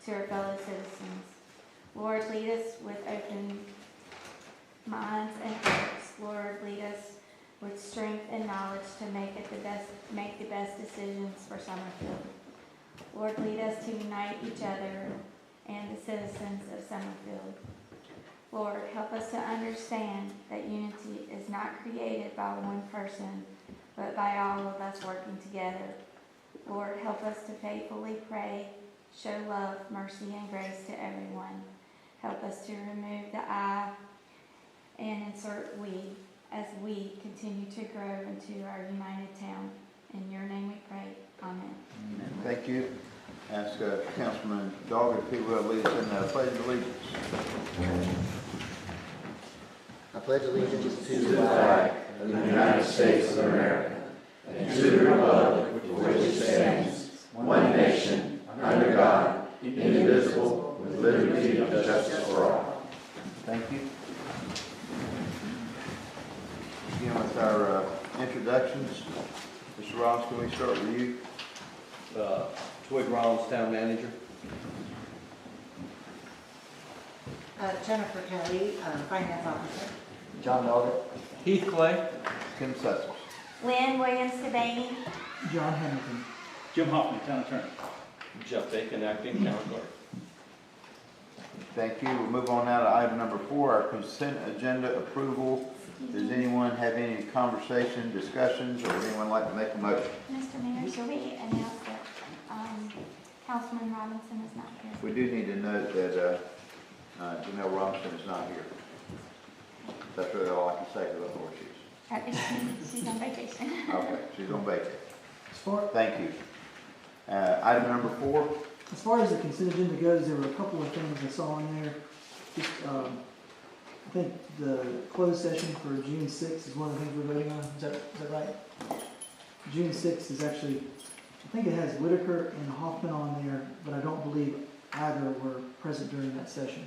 to our fellow citizens. Lord, lead us with open minds and hearts. Lord, lead us with strength and knowledge to make the best decisions for Summerfield. Lord, lead us to unite each other and the citizens of Summerfield. Lord, help us to understand that unity is not created by one person, but by all of us working together. Lord, help us to faithfully pray, show love, mercy, and grace to everyone. Help us to remove the I and insert we as we continue to grow into our united town. In your name we pray. Amen. Amen. Thank you. Ask Councilman Doggett if he will lead us in the Pledge of Allegiance. I pledge allegiance to the flag of the United States of America and to the republic for which it stands, one nation, under God, indivisible, with liberty and justice for all. Thank you. Begin with our introductions. Mr. Ross, can we start with you? Twig Rollins, Town Manager. Jennifer Kelly, Finance Officer. John Doggett. Heath Clay. Kim Sussers. Lynn Williams-Devaney. John Hamilton. Jim Hoffman, Town Attorney. Jeff Bacon, Acting Town Clerk. Thank you. We'll move on now to item number 4, our consent agenda approval. Does anyone have any conversation, discussions, or would anyone like to make a motion? Mr. Mayor, should we announce that Councilman Robinson is not here? We do need to note that Janelle Robinson is not here. That's really all I can say to the authorities. She's on vacation. Okay, she's on vacation. As Thank you. Item number 4. far as the consent agenda goes, there were a couple of things I saw in there. Just, I think the closed session for June 6th is one of the things we're voting on. Is that right? June 6th is actually, I think it has Whitaker and Hoffman on there, but I don't believe either were present during that session.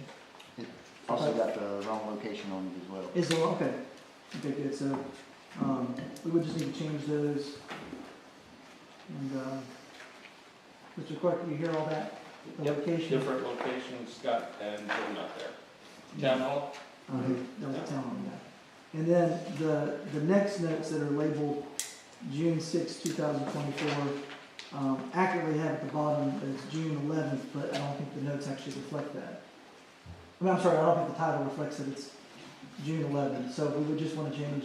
Also got the wrong location on it as well. Is there, okay. Okay, good. So, we would just need to change those. And, Mr. Clark, you hear all that? The location? Different locations, Scott and Jim not there. Town Hall? That was town on that. And then the next notes that are labeled June 6, 2024, accurately have at the bottom that it's June 11th, but I don't think the notes actually reflect that. I mean, I'm sorry, I don't think the title reflects that it's June 11th. So we would just want to change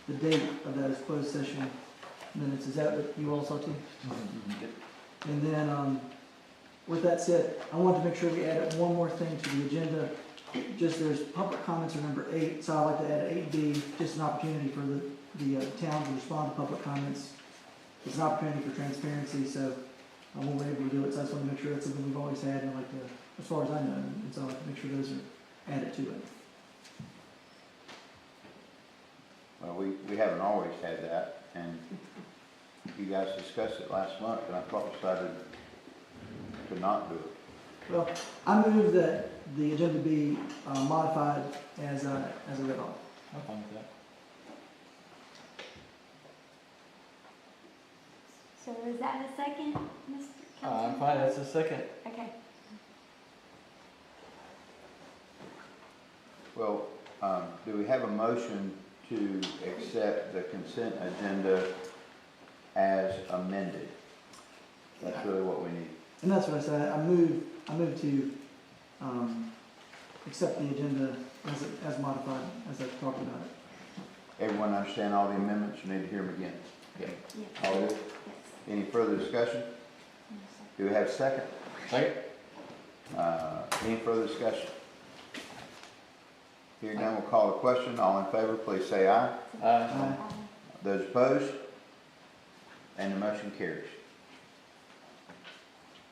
the date of that as closed session minutes. Is that what you all saw too? And then, with that said, I wanted to make sure we added one more thing to the agenda. Just there's public comments are number 8, so I'd like to add 8B, just an opportunity for the town to respond to public comments. It's an opportunity for transparency, so when we're able to do it, so I just want to make sure that's something we've always had, and I like to, as far as I know, and so I like to make sure those are added to it. Well, we haven't always had that, and you guys discussed it last month, and I thought we decided to not do it. Well, I move that the agenda be modified as I read off. I'm fine with that. So is that a second, Mr. I'm Councilman? fine, that's the second. Okay. Well, do we have a motion to accept the consent agenda as amended? That's really what we need. And that's what I said. I move to accept the agenda as modified, as I've talked about it. Everyone understand all the amendments? You need to hear them again. Yes. All good? Yes. Any further discussion? Do we have a second? Second. Any further discussion? Hearing none, we'll call the question. All in favor, please say aye. Aye. Those opposed? And the motion carries.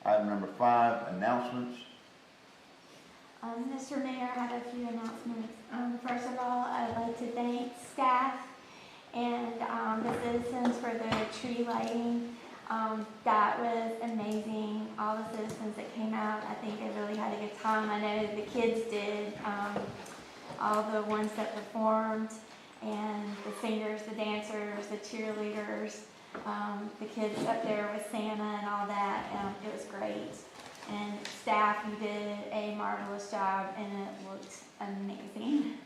Item number 5, announcements. Mr. Mayor, I have a few announcements. First of all, I'd like to thank staff and the citizens for the tree lighting. That was amazing. All the citizens that came out, I think they really had a good time. I know the kids did. All the ones that performed, and the singers, the dancers, the cheerleaders, the kids up there with Santa and all that. It was great. And staff, you did a marvelous job and it looked amazing.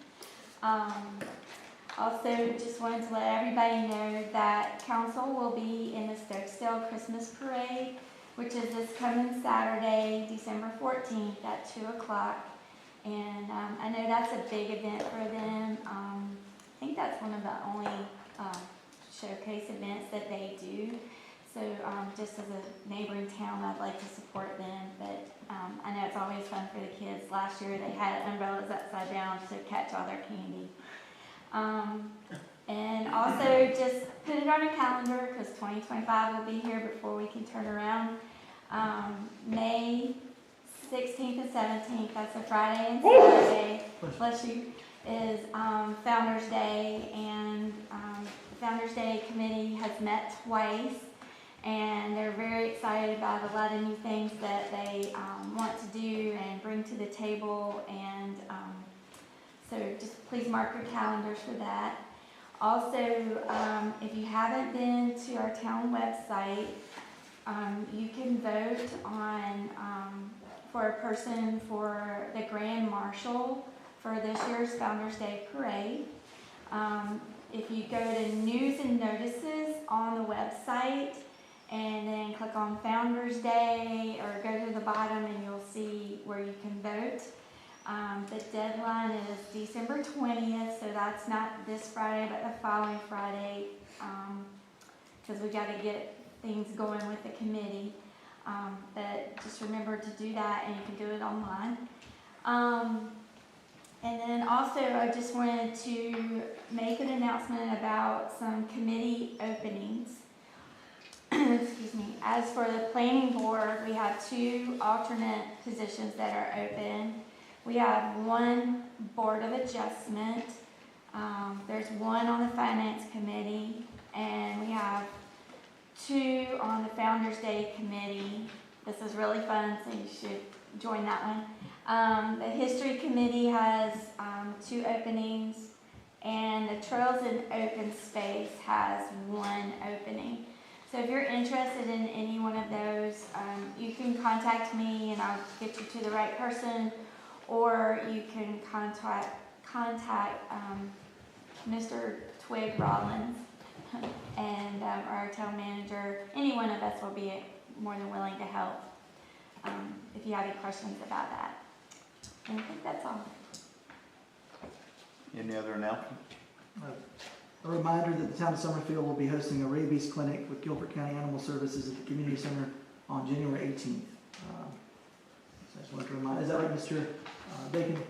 Also, just wanted to let everybody know that council will be in the Stokesdale Christmas Parade, which is this coming Saturday, December 14th at 2 o'clock. And I know that's a big event for them. I think that's one of the only showcase events that they do. So just as a neighboring town, I'd like to support them. But I know it's always fun for the kids. Last year they had umbrellas upside down to catch all their candy. And also just put it on your calendar because 2025 will be here before we can turn around. May 16th and 17th, that's a Friday and Saturday, bless you, is Founders Day, and Founders Day committee has met twice, and they're very excited about a lot of new things that they want to do and bring to the table, and so just please mark your calendars for that. Also, if you haven't been to our town website, you can vote on for a person for the Grand Marshal for this year's Founders Day Parade. If you go to News and Notices on the website and then click on Founders Day or go to the bottom and you'll see where you can vote. The deadline is December 20th, so that's not this Friday but the following Friday because we got to get things going with the committee. But just remember to do that, and you can do it online. And then also I just wanted to make an announcement about some committee openings. Excuse me. As for the planning board, we have 2 alternate positions that are open. We have 1 board of adjustment. There's 1 on the finance committee, and we have 2 on the Founders Day committee. This is really fun, so you should join that one. The history committee has 2 openings, and the Trails and Open Space has 1 opening. So if you're interested in any one of those, you can contact me and I'll get you to the right person, or you can contact Mr. Twig Rollins and our town manager. Any one of us will be more than willing to help if you have any questions about that. And I think that's all. Any other announcements? A reminder that the town of Summerfield will be hosting a rabies clinic with Gilbert County Animal Services at the Community Center on January 18th. So I just wanted to remind, is that right, Mr. Bacon?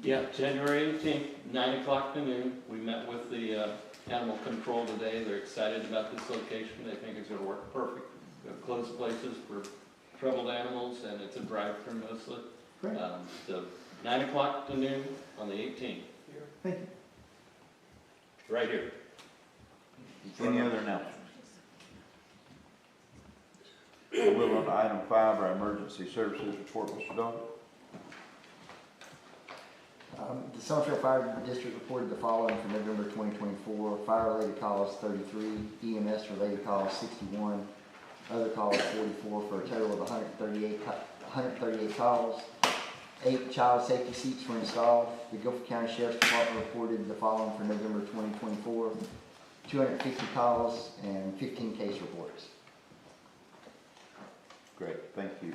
Yeah, January 18th, 9 o'clock to noon. We met with the animal control today. They're excited about this location. They think it's going to work perfect. We have closed places for troubled animals, and it's a drive-through mostly. Great. So 9 o'clock to noon on the 18th. Thank you. Right here. Any other announcements? We will on to item 5, our emergency services report, Mr. Dahl. The Summerfield Fire District reported the following for November 2024. Fire-related calls 33, EMS-related calls 61, other calls 44 for a total of 138 calls. 8 child safety seats were installed. The Guilford County Sheriff's Department reported the following for November 2024. 250 calls and 15 case reports. Great, thank you.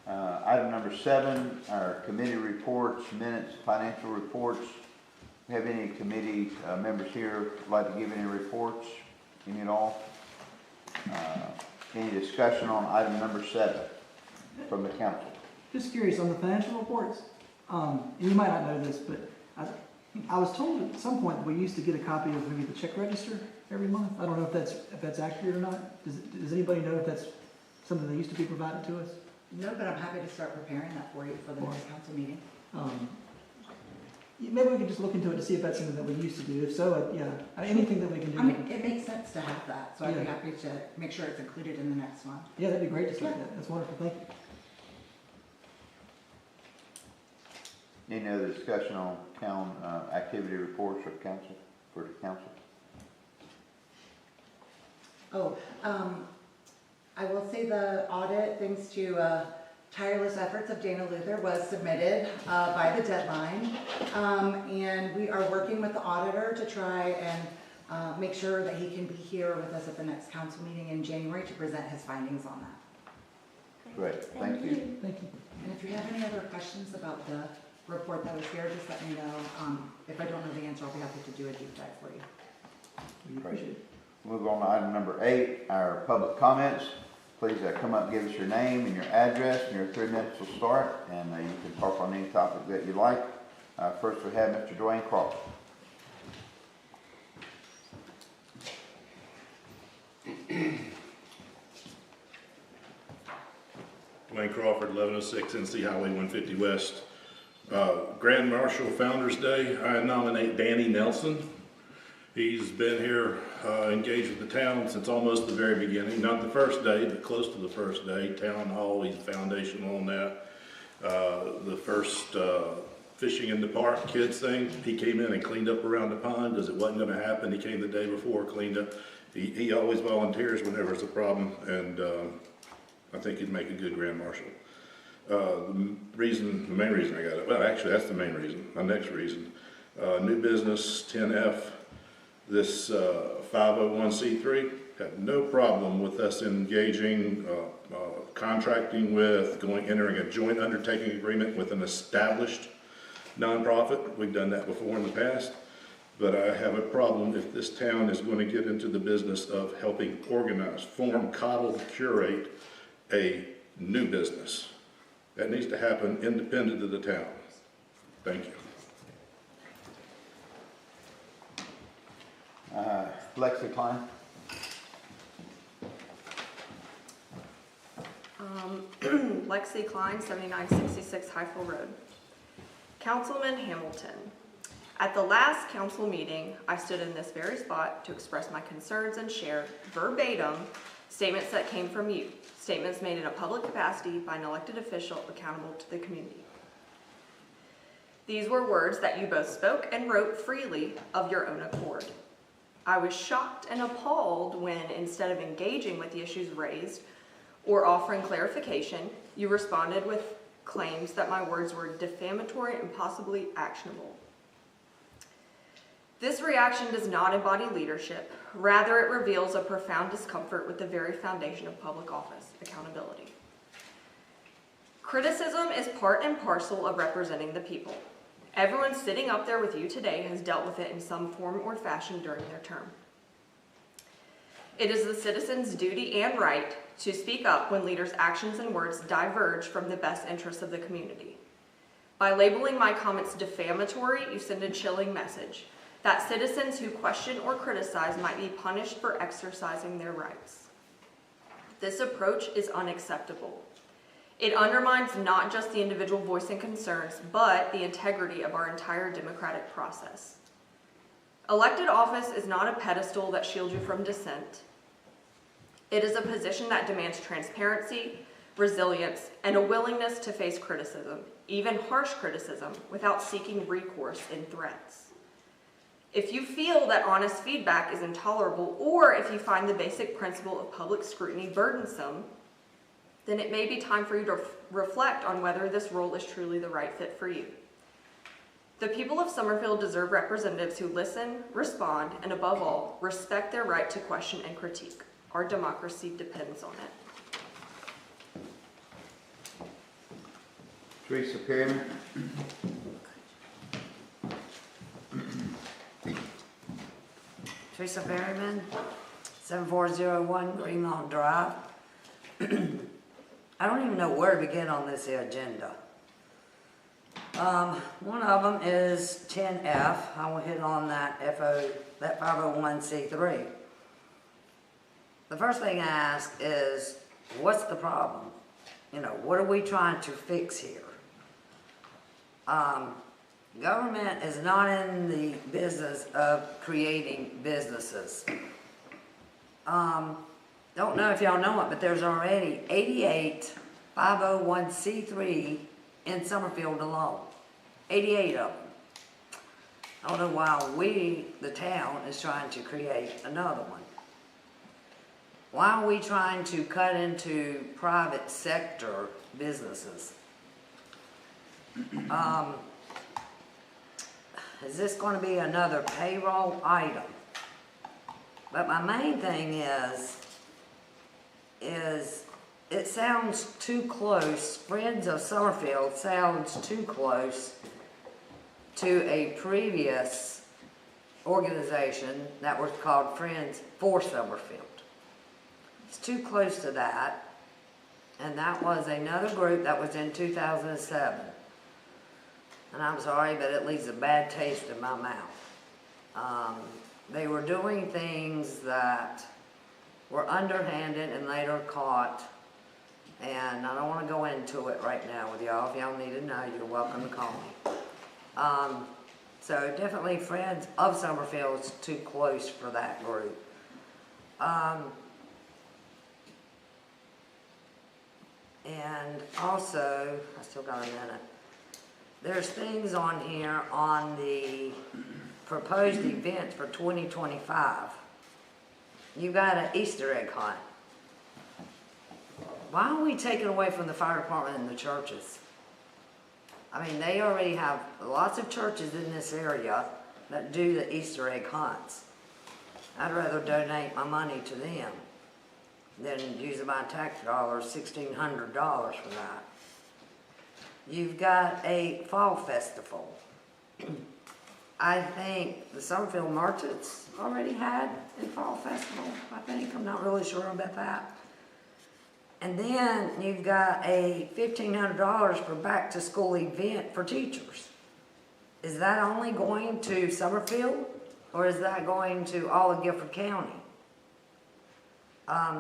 Item number 7, our committee reports, minutes, financial reports. Have any committee members here like to give any reports? Any at all? Any discussion on item number 7 from the council? Just curious on the financial reports. You might not know this, but I was told at some point that we used to get a copy of maybe the check register every month. I don't know if that's accurate or not. Does anybody know if that's something that used to be provided to us? No, but I'm happy to start preparing that for you for the next council meeting. Maybe we could just look into it to see if that's something that we used to do. If so, yeah, anything that we can do. I mean, it makes sense to have that, so I'd be Yeah. happy to make sure it's included in the next one. Yeah, that'd be great to see that. That's wonderful. Thank you. Any other discussion on town activity reports for council, I will say the audit, thanks to tireless efforts of Dana Luther, was submitted by the deadline. And we are working with the auditor to try and make sure that he can be here with us at the next council meeting in January to present his findings on that. Great, thank you. Thank you. And if you have any other questions about the report that was here, just let me know. If I don't know the answer, I'll be happy to do a deep dive for you. We appreciate it. Move on to item number 8, our public comments. Please come up, give us your name and your address, and your 3 minutes will start, and you can talk on any topic that you like. First we have Mr. Dwayne Crawford. Dwayne Crawford, 1106 NC Highway 150 West. Grand Marshal Founders Day, I nominate Danny Nelson. He's been here engaged with the town since almost the very beginning. Not the first day, but close to the first day. Town Hall, he's foundational on that. The first fishing in the park kids thing, he came in and cleaned up around the pond because it wasn't going to happen. He came the day before, cleaned up. He always volunteers whenever it's a problem, and I think he'd make a good Grand Marshal. The main reason I got it, well, actually, that's the main reason. My next reason, new business 10F, this 501c3 had no problem with us engaging, contracting with, entering a joint undertaking agreement with an established nonprofit. We've done that before in the past. But I have a problem if this town is going to get into the business of helping organize, form, coddle, curate a new business. That needs to happen independent of the town. Thank you. Lexi Klein. Lexi Klein, 7966 Highfield Road. Councilman Hamilton, at the last council meeting, I stood in this very spot to express my concerns and share verbatim statements that came from you, statements made in a public capacity by an elected official accountable to the community. These were words that you both spoke and wrote freely of your own accord. I was shocked and appalled when, instead of engaging with the issues raised or offering clarification, you responded with claims that my words were defamatory and possibly actionable. This reaction does not embody leadership. Rather, it reveals a profound discomfort with the very foundation of public office, accountability. Criticism is part and parcel of representing the people. Everyone sitting up there with you today has dealt with it in some form or fashion during their term. It is the citizens' duty and right to speak up when leaders' actions and words diverge from the best interests of the community. By labeling my comments defamatory, you send a chilling message that citizens who question or criticize might be punished for exercising their rights. This approach is unacceptable. It undermines not just the individual voicing concerns, but the integrity of our entire democratic process. Elected office is not a pedestal that shields you from dissent. It is a position that demands transparency, resilience, and a willingness to face criticism, even harsh criticism, without seeking recourse in threats. If you feel that honest feedback is intolerable, or if you find the basic principle of public scrutiny burdensome, then it may be time for you to reflect on whether this role is truly the right fit for you. The people of Summerfield deserve representatives who listen, respond, and above all, respect their right to question and critique. Our democracy depends on it. Teresa Perryman. Teresa Berryman, 7401 Greenlawn Drive. I don't even know where to begin on this agenda. One of them is 10F. I will hit on that 501c3. The first thing I ask is, what's the problem? You know, what are we trying to fix here? Government is not in the business of creating businesses. Don't know if y'all know it, but there's already 88 501c3 in Summerfield alone. 88 of them. I don't know why we, the town, is trying to create another one. why are we trying to cut into private sector businesses? Is this going to be another payroll item? But my main thing is it sounds too close. Friends of Summerfield sounds too close to a previous organization that was called Friends for Summerfield. It's too close to that. And that was another group that was in 2007. And I'm sorry, but it leaves a bad taste in my mouth. They were doing things that were underhanded and later caught. And I don't want to go into it right now with y'all. If y'all need to know, you're welcome to call me. So definitely Friends of Summerfield is too close for that group. And also, I still got a minute. There's things on here on the proposed events for 2025. You got an Easter egg hunt. Why are we taking away from the fire department and the churches? I mean, they already have lots of churches in this area that do the Easter egg hunts. I'd rather donate my money to them than using my tax dollars, $1,600 for that. You've got a fall festival. I think the Summerfield Merchants already had a fall festival, I think. I'm not really sure about that. And then you've got a $1,500 for back to school event for teachers. Is that only going to Summerfield, or is that going to all of Gifford County?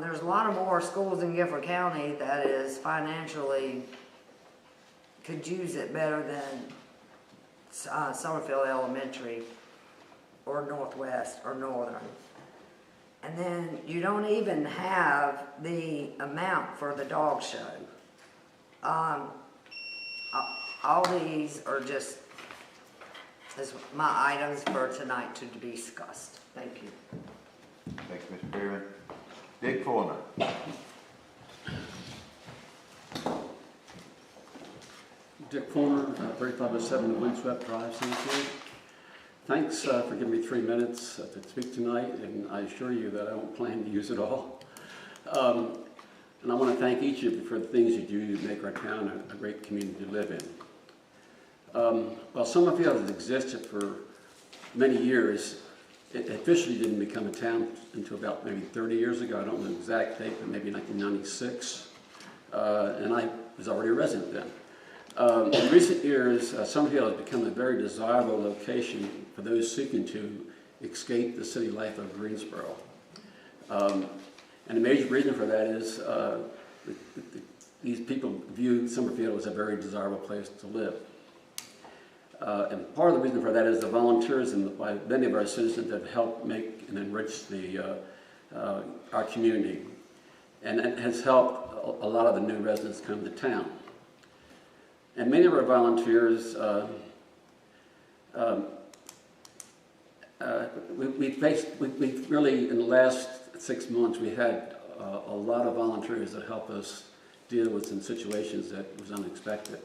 There's a lot of more schools in Gifford County that is financially could use it better than Summerfield Elementary or Northwest or Northern. And then you don't even have the amount for the dog show. All these are just my items for tonight to be discussed. Thank you. Thank you, Mr. Perryman. Dick Fullner. Dick Fulmer, 3507 Windswept Drive, Summerfield. Thanks for giving me 3 minutes to speak tonight, and I assure you that I don't plan to use it all. And I want to thank each of you for the things you do to make our town a great community to live in. While Summerfield has existed for many years, it officially didn't become a town until about maybe 30 years ago. I don't know the exact date, but maybe 1996. And I was already a resident then. In recent years, Summerfield has become a very desirable location for those seeking to escape the city life of Greensboro. And a major reason for that is these people view Summerfield as a very desirable place to live. And part of the reason for that is the volunteerism by many of our citizens that have helped make and enrich our community. And it has helped a lot of the new residents come to town. And many of our volunteers, we've really, in the last 6 months, we had a lot of volunteers that help us deal with some situations that was unexpected.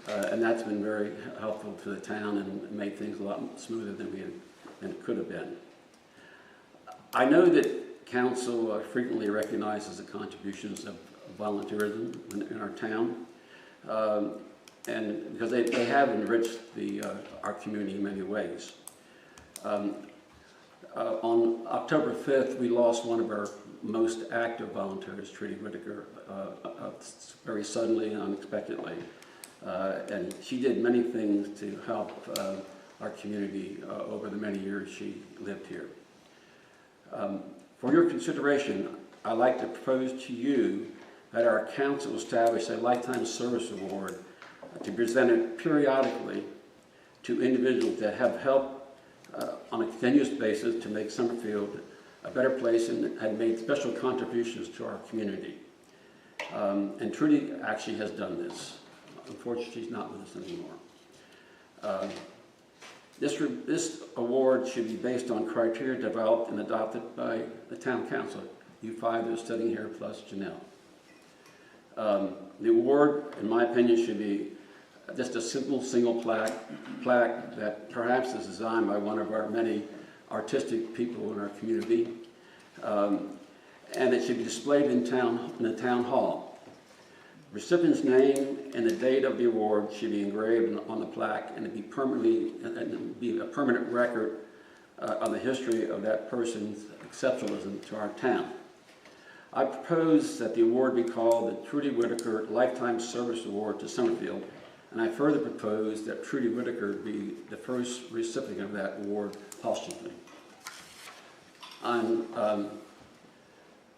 And that's been very helpful to the town and made things a lot smoother than it could have been. I know that council frequently recognizes the contributions of volunteerism in our town. And because they have enriched our community in many ways. On October 5th, we lost one of our most active volunteers, Trudy Whitaker, very suddenly and unexpectedly. And she did many things to help our community over the many years she lived here. For your consideration, I'd like to propose to you that our council establish a lifetime service award to be presented periodically to individuals that have helped on a continuous basis to make Summerfield a better place and had made special contributions to our community. And Trudy actually has done this. Unfortunately, she's not with us anymore. This award should be based on criteria developed and adopted by the town council. you five that are studying here, plus Janelle. The award, in my opinion, should be just a simple single plaque that perhaps is designed by one of our many artistic people in our community. And it should be displayed in the town hall. Recipient's name and the date of the award should be engraved on the plaque, and it be a permanent record of the history of that person's exceptionalism to our town. I propose that the award be called the Trudy Whitaker Lifetime Service Award to Summerfield, and I further propose that Trudy Whitaker be the first recipient of that award posthumously.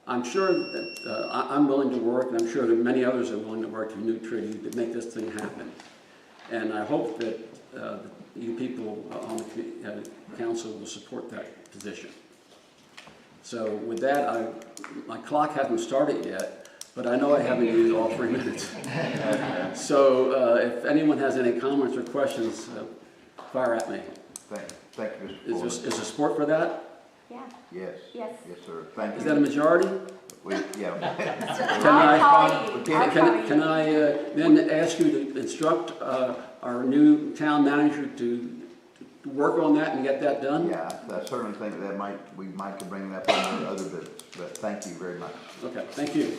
I'm sure that I'm willing to work, and I'm sure that many others are willing to work in New Trudy to make this thing happen. And I hope that you people on the council will support that position. So with that, my clock hasn't started yet, but I know I haven't used all 3 minutes. So if anyone has any comments or questions, fire at me. Thank you, Mr. Ford. Is there support for that? Yeah. Yes. Yes. Yes, sir. Thank you. Is that a majority? Yeah. Can I then ask you to instruct our new town manager to work on that and get that done? Yeah, I certainly think that we might could bring that up under other business, but thank you very much. Okay, thank you.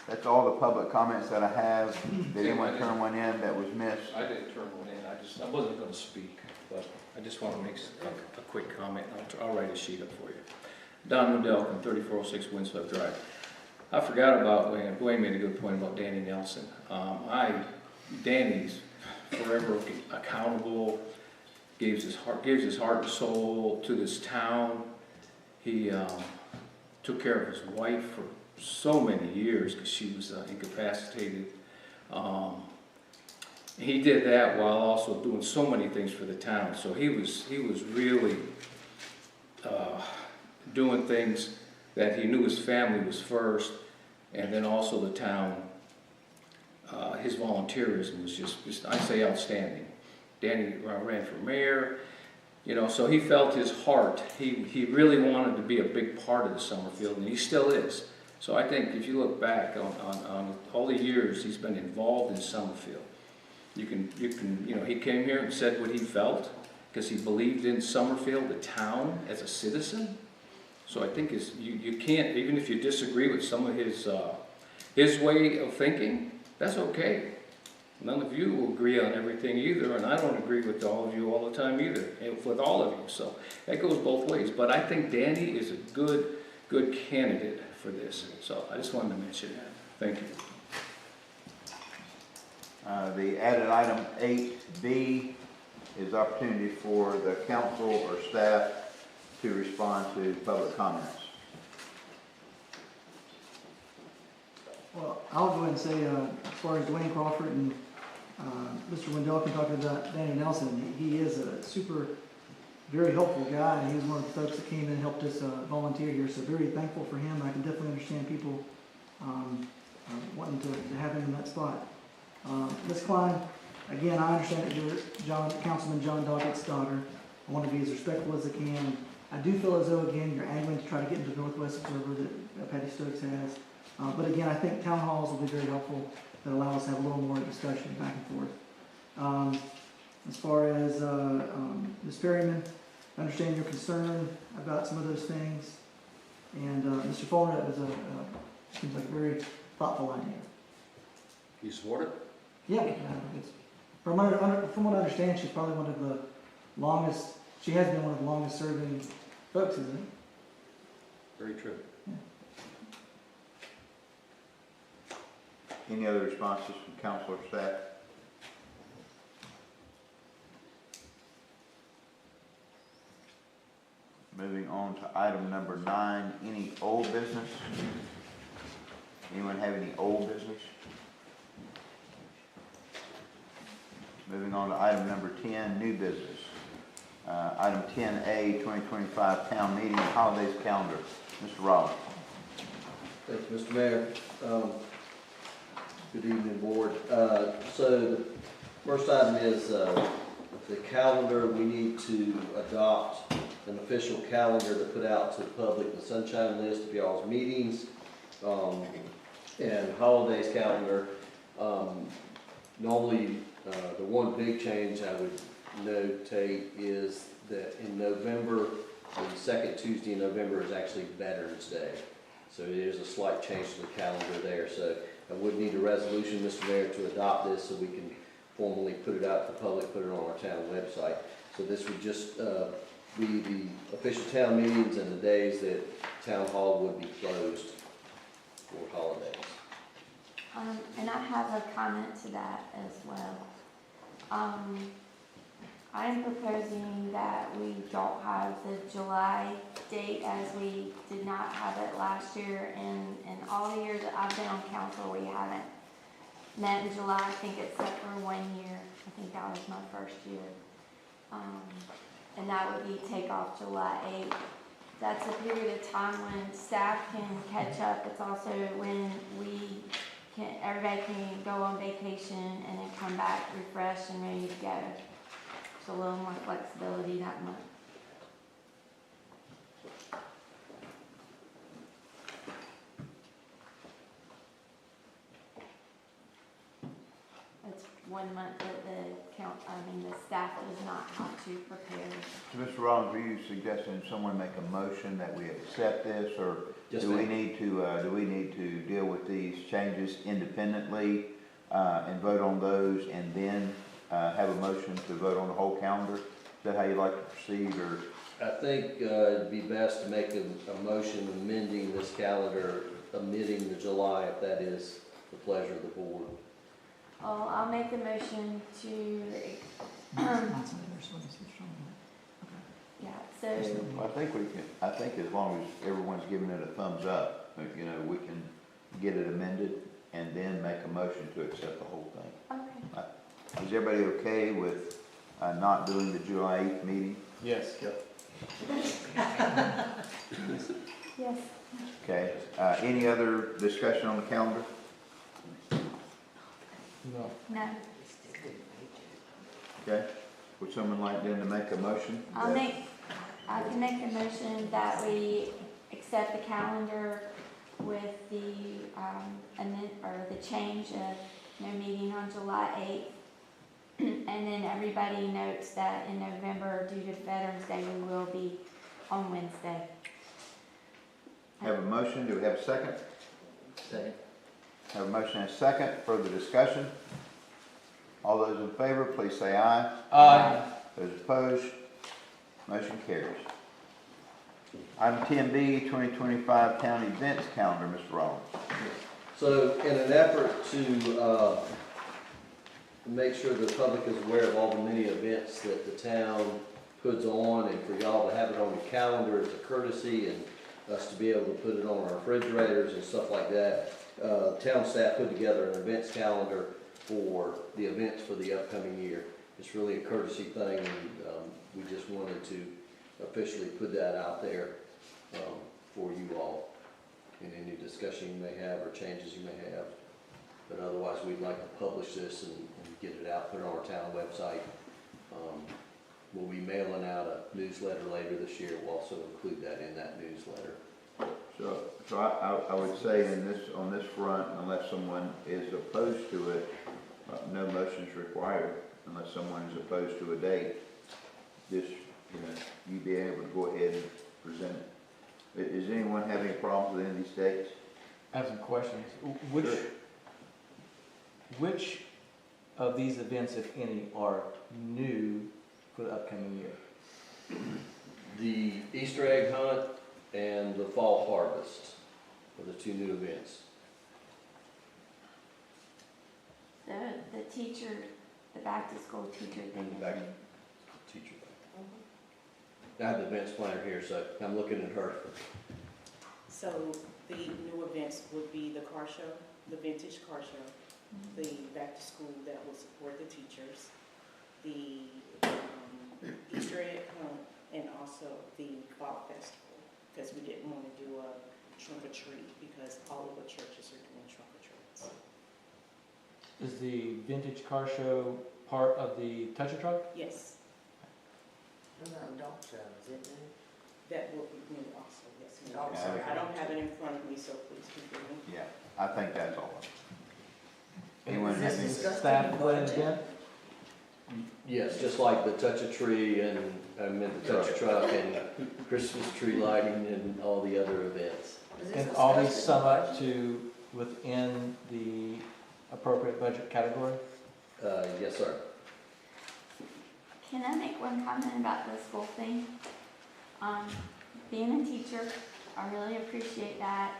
That's all the public comments that I have. Did anyone turn one in that was missed? I didn't turn one in, I wasn't gonna speak, but I just wanna make a quick comment. I'll write a sheet up for you. Don Wendelken, 3406 Windswept Drive. I forgot about, Dwayne made a good point about Danny Nelson. Danny's forever accountable, gives his heart and soul to this town. He took care of his wife for so many years because she was incapacitated. He did that while also doing so many things for the town. So he was really doing things that he knew his family was first, and then also the town. His volunteerism was just I'd say outstanding. Danny ran for mayor, so he felt his heart. He really wanted to be a big part of the Summerfield, and he still is. So I think if you look back on all the years he's been involved in Summerfield, you can he came here and said what he felt because he believed in Summerfield, the town, as a citizen. So I think you can't, even if you disagree with some of his way of thinking, that's okay. None of you will agree on everything either, and I don't agree with all of you all the time either, and with all of you. So that goes both ways. But I think Danny is a good candidate for this. So I just wanted to mention that. Thank you. The added item 8B is opportunity for the council or staff to respond to public comments. Well, I'll go ahead and say, as far as Dwayne Crawford and Mr. Wendelken talking about Danny Nelson, he is a very helpful guy, and he was one of the folks that came in and helped us volunteer here, so very thankful for him. I can definitely understand people wanting to have him in that spot. Ms. Klein, again, I understand that you're Councilman John Dockett's daughter. I want to be as respectful as I can. I do feel as though, again, you're angling to try to get into the Northwest Observer that Patty Stokes has. But again, I think town halls will be very helpful that allow us to have a little more discussion back and forth. As far as Ms. Perryman, I understand your concern about some of those things. And Mr. Fuller, that was seems like a very thoughtful idea. You support it? Yeah, it's, from what I understand, she's probably one of the longest, she has been one of the longest serving folks, isn't it? Very true. Yeah. Any other responses from council or staff? Moving on to item number 9, any old business? Anyone have any old business? Moving on to item number 10, new business. Item 10A, 2025 town meeting holidays calendar. Mr. Rollins. Thank you, Mr. Mayor. Good evening, board. So the first item is the The calendar, we need to adopt an official calendar to put out to the public, the sunshine list of y'all's meetings, and holidays calendar. Normally, the one big change I would notate is that in November, the second Tuesday in November is actually Veterans Day. So it is a slight change to the calendar there. So I would need a resolution, Mr. Mayor, to adopt this so we can formally put it out to the public, put it on our town website. So this would just be the official town meetings and the days that town hall would be closed for holidays. And I have a comment to that as well. I'm proposing that we don't have the July date as we did not have it last year. And in all the years that I've been on council, we haven't met in July, I think except for 1 year. I think that was my first year. And that would be take off July 8th. That's a period of time when staff can catch up. It's also when everybody can go on vacation and then come back refreshed and ready to go. So a little more flexibility that month. It's 1 month that the staff does not have to prepare. So, Mr. Rollins, are you suggesting someone make a motion that we accept this, or do we need to deal with these changes independently and vote on those, and then have a motion to vote on the whole calendar? Is that how you like to proceed, or? I think it'd be best to make a motion amending this calendar, omitting the July, if that is the pleasure of the board. Oh, I'll make the motion to, yeah, so, Well, I think as long as everyone's giving it a thumbs up, we can get it amended and then make a motion to accept the whole thing. okay. Is everybody okay with not doing the July 8th meeting? Yes. Yes. Okay, any other discussion on the calendar? No. Okay, would someone like then to make a motion? I can make the motion that we accept the calendar with the, the change of no meeting on July 8th. And then everybody notes that in November, due to Veterans Day, we will be on Wednesday. Have a motion, do we have a second? Second. Have a motion and a second, further discussion? All those in favor, please say aye. Aye. Those opposed, motion carries. Item 10B, 2025 Town Events Calendar, Mr. Rollins. So in an effort to make sure the public is aware of all the many events that the town puts on, and for y'all to have it on your calendar as a courtesy, and us to be able to put it on our refrigerators and stuff like that, town staff put together an events calendar for the events for the upcoming year. It's really a courtesy thing, and we just wanted to officially put that out there for you all in any discussion you may have or changes you may have. But otherwise, we'd like to publish this and get it out, put it on our town website. We'll be mailing out a newsletter later this year. We'll also include that in that newsletter. So I would say on this front, unless someone is opposed to it, no motion is required unless someone is opposed to a date. Just, you be able to go ahead and present it. Does anyone have any problems with any of these dates? I have some questions. Sure. Which of these events, if any, are new for the upcoming year? The Easter egg hunt and the fall harvest are the two new events. The teacher, the back to school teacher thing. Teacher. I have the events planner here, so I'm looking at her. So the new events would be the car show, the vintage car show, the back to school that will support the teachers, the Easter egg hunt, and also the fall festival, because we didn't want to do a trunk or treat because all of the churches are doing trunk or treats. Is the vintage car show part of the touch a truck? Yes, What about dog show, is it new? that will be new also, yes. ma'am. Oh, Sorry, sorry. I don't have it in front of me, so please forgive me. Yeah, I think that's all. Anyone Is have this any? discussed Staff in the plan budget? event? Yes, just like the touch a tree and, the touch a truck and Christmas tree lighting and all the other events. Is this And all these discussed in sum the up budget? to within the appropriate budget category? Yes, sir. Can I make one comment about the school thing? Being a teacher, I really appreciate that.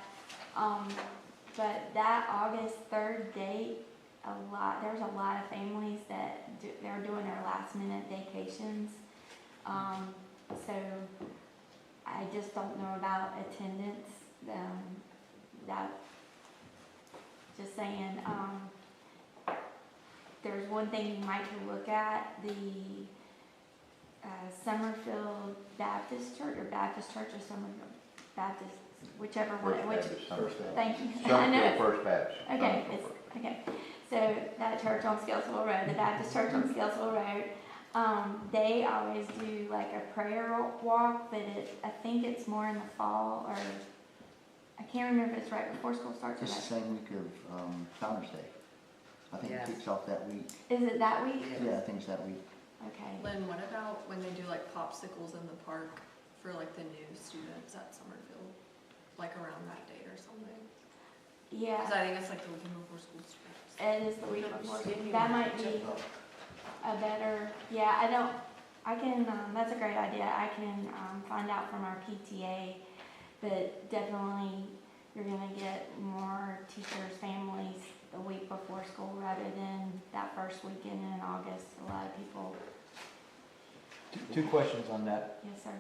But that August 3rd date, there's a lot of families that they're doing their last minute vacations. So I just don't know about attendance. That, just saying, there's one thing you might look at, the Summerfield Baptist Church, or Summerfield Baptist, whichever one, First Baptist, Summerfield. thank you. I Summerfield know. First Baptist. Okay, Summerfield it's, First. okay, so that church on Scalesville Road, the Baptist church on Scalesville Road, they always do like a prayer walk, but I think it's more in the fall, or, I can't remember if it's right before school starts or It's the right. same week of, Founder's Day. I think it Yes. kicks off that week. Is it that week? Yeah, I think it's that week. Okay. Lynn, what about when they do like popsicles in the park for like the new students at Summerfield? Like around that date or something? Yeah, Because I think it's like the weekend before school starts. it is the week before, that might be a better, yeah, I can, that's a great idea, I can, find out from our PTA, but definitely you're gonna get more teachers, families the week before school rather than that first weekend in August. A lot of people, Two questions on that. yes, sir.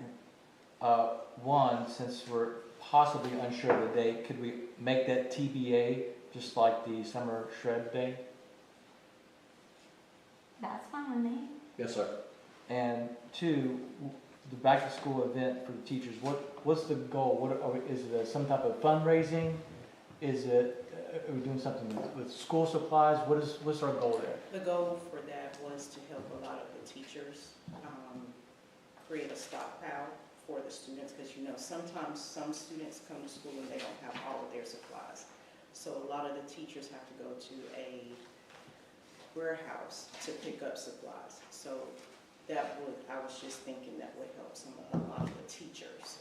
One, since we're possibly unsure of the date, could we make that TBA just like the summer shred day? That's fine with me. Yes, sir. And two, the back to school event for the teachers, what's the goal? Is it some type of fundraising? Is it, are we doing something with school supplies? What's our goal there? The goal for that was to help a lot of the teachers create a stockpile for the students, because you know sometimes some students come to school and they don't have all of their supplies. So a lot of the teachers have to go to a warehouse to pick up supplies. So I was just thinking that would help a lot of the teachers,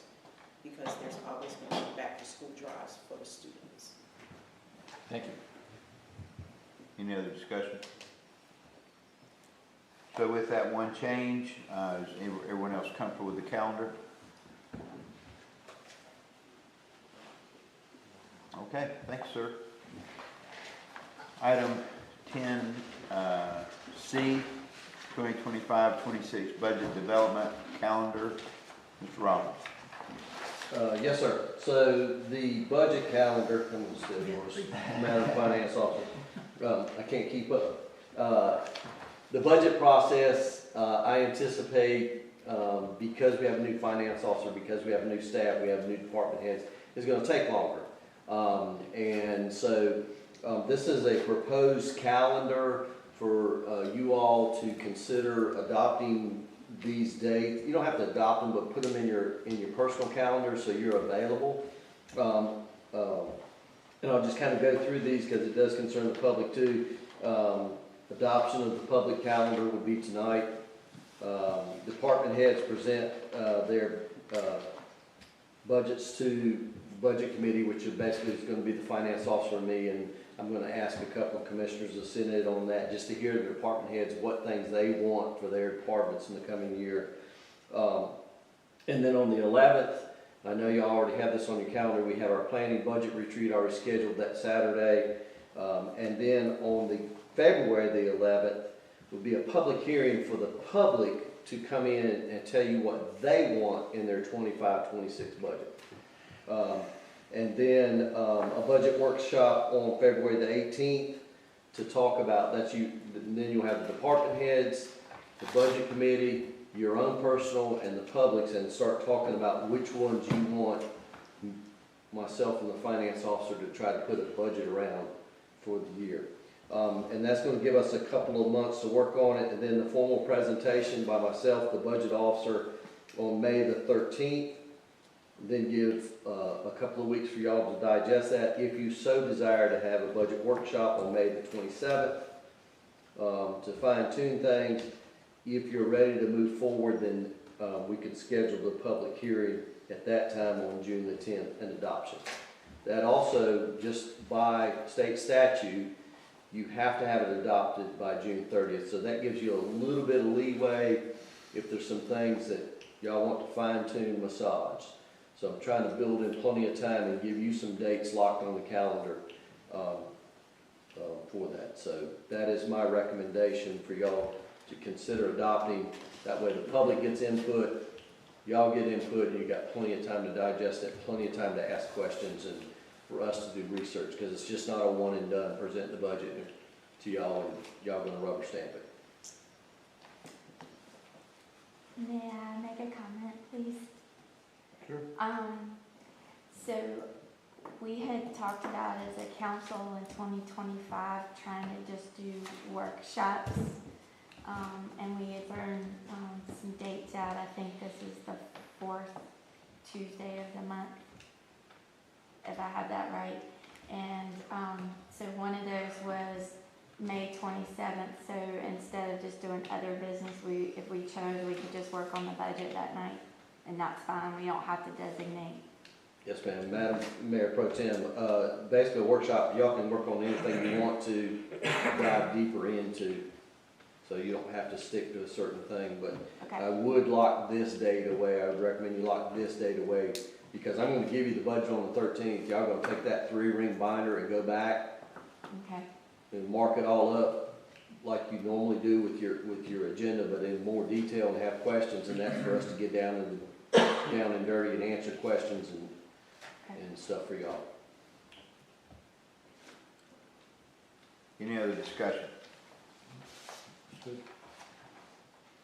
because there's always going to be back to school drives for the students. Thank you. Any other discussion? So with that one change, is everyone else comfortable with the calendar? Okay, thanks, sir. Item 10C, 2025-26 Budget Development Calendar. Mr. Robbins. Yes, sir. So the budget calendar, I'm going to steal yours, Madam Finance Officer. I can't keep up. The budget process, I anticipate, because we have a new finance officer, because we have a new staff, we have new department heads, is going to take longer. And so this is a proposed calendar for you all to consider adopting these dates. You don't have to adopt them, but put them in your personal calendar so you're available. And I'll just kind of go through these because it does concern the public too. Adoption of the public calendar will be tonight. Department heads present their budgets to budget committee, which basically is going to be the finance officer and me, and I'm going to ask a couple of commissioners to sit in on that just to hear the department heads what things they want for their departments in the coming year. And then on the 11th, I know you already have this on your calendar, we have our planning budget retreat already scheduled that Saturday. And then on the February the 11th will be a public hearing for the public to come in and tell you what they want in their 25-26 budget. And then a budget workshop on February the 18th to talk about that. Then you'll have the department heads, the budget committee, your own personal, and the public's, and start talking about which ones you want myself and the finance officer to try to put a budget around for the year. And that's gonna give us a couple of months to work on it, and then the formal presentation by myself, the budget officer, on May the 13th. Then give a couple of weeks for y'all to digest that. If you so desire to have a budget workshop on May the 27th, to fine tune things. If you're ready to move forward, then we can schedule the public hearing at that time on June the 10th and adoption. That also, just by state statute, you have to have it adopted by June 30th. So that gives you a little bit of leeway if there's some things that y'all want to fine tune, massage. So I'm trying to build in plenty of time and give you some dates locked on the calendar for that. So that is my recommendation for y'all to consider adopting. That way the public gets input, y'all get input, and you got plenty of time to digest it, plenty of time to ask questions, and for us to do research, because it's just not a one and done, present the budget to y'all and y'all gonna rubber stamp it. May I make a comment, please? Sure. So we had talked about as a council in 2025 trying to just do workshops, and we had thrown some dates out. I think this is the 4th Tuesday of the month, if I have that right. And so one of those was May 27th. So instead of just doing other business, if we chose, we could just work on the budget that night, and that's fine. We don't have to designate. Yes, ma'am. Madam Mayor Pro Tem, basically a workshop, y'all can work on anything you want to dive deeper into. So you don't have to stick to a certain thing, but Okay. I would lock this date away. I would recommend you lock this date away, because I'm gonna give you the budget on the 13th. Y'all gonna take that 3-ring binder and go back Okay. and mark it all up like you normally do with your agenda, but in more detail and have questions, and that's for us to get down and dirty and answer questions and stuff for y'all. Any other discussion?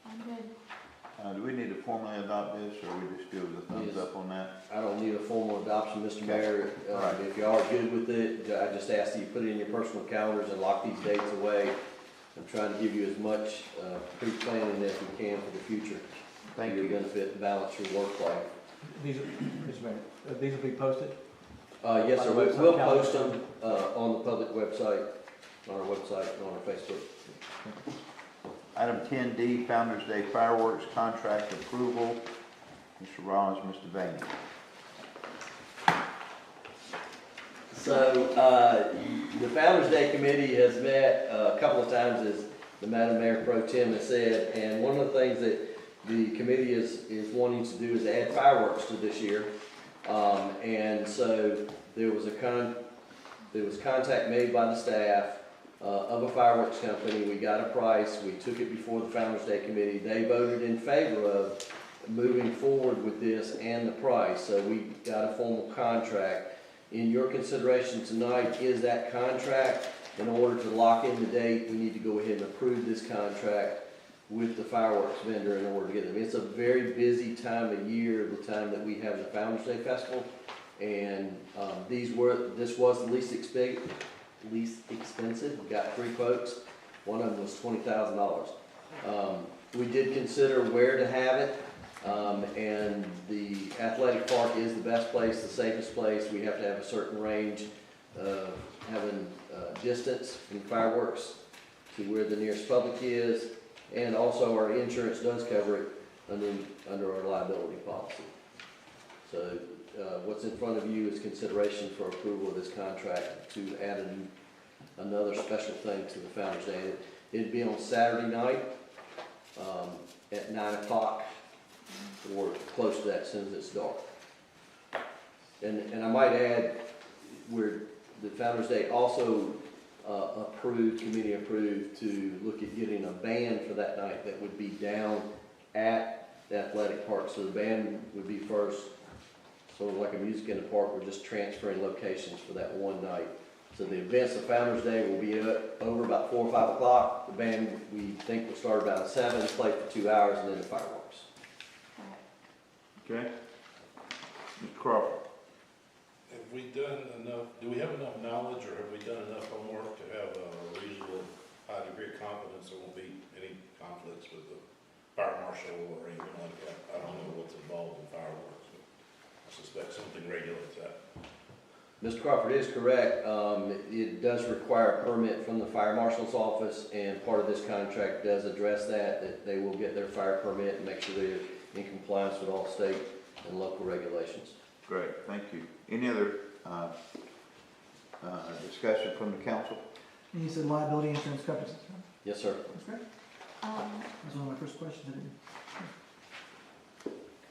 I'm good. Do we need to formally adopt this, or we just give it a thumbs Yes. up on that? I don't need a formal adoption, Mr. Mayor. All right. If y'all are good with it, I just ask that you put it in your personal calendars and lock these dates away. I'm trying to give you as much pre-planning as we can for the future. Thank your you. benefit and balance your work life. These, Mr. Mayor, these will be posted? Yes, sir. On the website We'll calendar? post them on the public website, on our website, and on our Facebook. Item 10D, Founder's Day fireworks contract approval. Mr. Rollins, Mr. Vaney. So, the Founder's Day Committee has met a couple of times, as the Madam Mayor Pro Tem has said, and one of the things that the committee is wanting to do is add fireworks to this year. And so there was contact made by the staff of a fireworks company. We got a price. We took it before the Founder's Day Committee. They voted in favor of moving forward with this and the price. So we got a formal contract. In your consideration tonight is that contract. In order to lock in the date, we need to go ahead and approve this contract with the fireworks vendor in order to get them. It's a very busy time of year, the time that we have the Founder's Day Festival. And this was the least expensive. We got 3 quotes. One of them was $20,000. We did consider where to have it. And the athletic park is the best place, the safest place. We have to have a certain range of having distance from fireworks to where the nearest public is, and also our insurance does cover it under our liability policy. So what's in front of you is consideration for approval of this contract to add another special thing to the Founder's Day. It'd be on Saturday night at 9 o'clock. Or close to that, as soon as it's dark. And I might add, where the Founder's Day also committee approved to look at getting a band for that night that would be down at the athletic park. So the band would be first, sort of like a music in the park. We're just transferring locations for that one night. So the events of Founder's Day will be over about 4 or 5 o'clock. The band, we think, will start about 7, play for 2 hours, and then the fireworks. Okay. Mr. Crawford. And we done enough, do we have enough knowledge or have we done enough homework to have a reasonable high degree of confidence there won't be any conflicts with the fire marshal or anything like that? I don't know what's involved in fireworks, but I suspect something regulates that. Mr. Crawford is correct. It does require a permit from the fire marshal's office, and part of this contract does address that they will get their fire permit and make sure they're in compliance with all state and local regulations. Great, thank you. Any other discussion from the council? And you said liability insurance covers it, right? Yes, sir. That's great. That was one of my first questions. I didn't.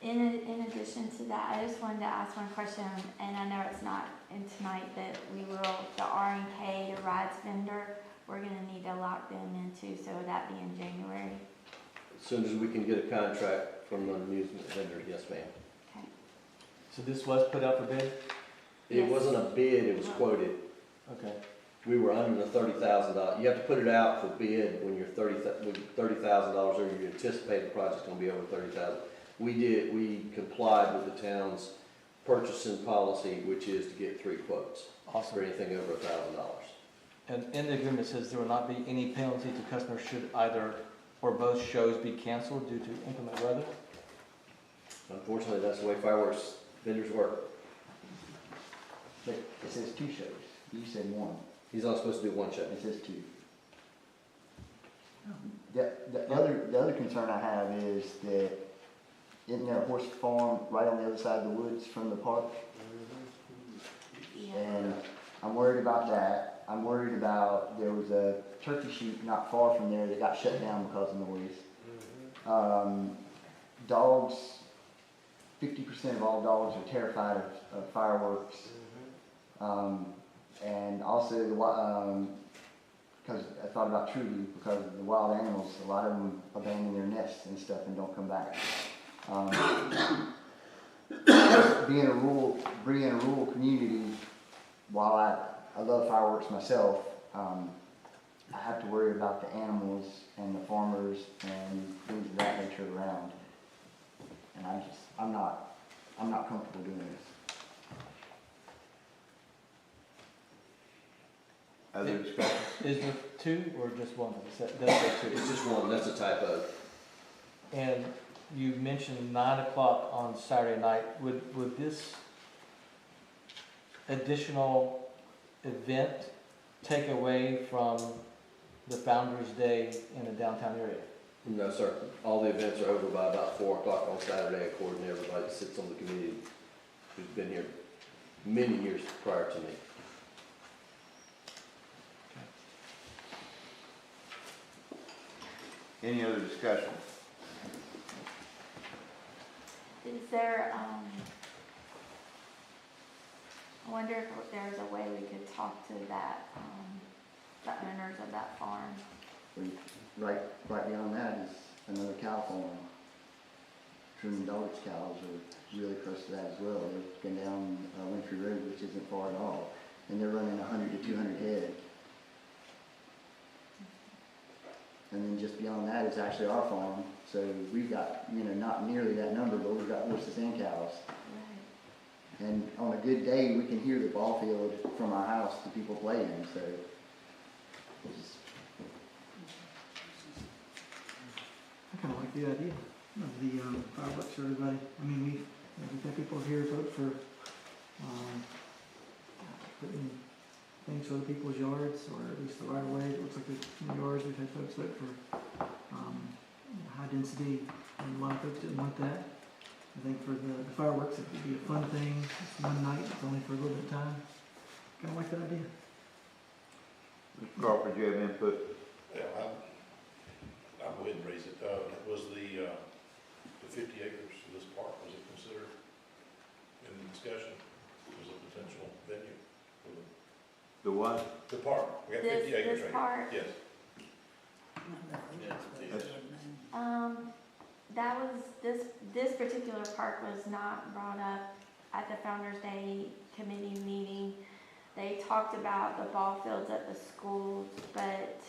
In addition to that, I just wanted to ask one question, and I know it's not in tonight, but we will, the R&K, the rides vendor, we're gonna need to lock them into, so would that be in January? As soon as we can get a contract from the amusement vendor, yes, ma'am. Okay. So this was put out for bid? It Yes. wasn't a bid, it was quoted. Okay. We were under the $30,000. You have to put it out for bid when you're $30,000 or you anticipate the project's gonna be over $30,000. We complied with the town's purchasing policy, which is to get 3 quotes Awesome. for anything over $1,000. And in the agreement says there will not be any penalty to customers should either or both shows be canceled due to inclement weather? Unfortunately, that's the way fireworks vendors work. But it says 2 shows. You said 1. He's not supposed to do 1 show. It says 2. The other concern I have is that isn't there a horse farm right on the other side of the woods from the park? Yeah. And I'm worried about that. I'm worried about, there was a turkey shoot not far from there that got shut down because of noise. Dogs, 50% of all dogs are terrified of fireworks. And also, because I thought about Trudy, because the wild animals, a lot of them abandon their nests and stuff and don't come back. Being a rural community, while I love fireworks myself, I have to worry about the animals and the farmers and things of that nature around. And I'm not comfortable doing this. Other discussion? Is there 2 or just 1? That's 2. It's just 1, that's a typo. And you mentioned 9 o'clock on Saturday night. Would this additional event take away from the Founder's Day in the downtown area? No, sir. All the events are over by about 4 o'clock on Saturday, according to everybody that sits on the committee who's been here many years prior to me. Any other discussion? Is there, I wonder if there's a way we could talk to that, the owners of that farm? Right beyond that is another cow farm. Truman Dog's cows are really close to that as well. They're going down Winfrey Road, which isn't far at all. And they're running 100 to 200 head. And then just beyond that is actually our farm. So we've got, not nearly that number, but we've got horses and cows. Right. And on a good day, we can hear the ball field from our house to people playing. So it's I kind of like the idea of the fireworks for everybody. I mean, we've had people here vote for putting things for other people's yards, or at least the right of way. It looks like the yards. We've had folks vote for high density, and a lot of folks didn't want that. I think for the fireworks, it would be a fun thing. It's one night. It's only for a little bit of time. Kind of like that idea. Mr. Crawford, you have input? Yeah, I'll go ahead and raise it. Was the 50 acres of this park, was it considered in the discussion as a potential venue for The what? the park? We got 50 acres This right park? here. Yes. That was, this particular park was not brought up at the Founder's Day committee meeting. They talked about the ball fields at the schools, but,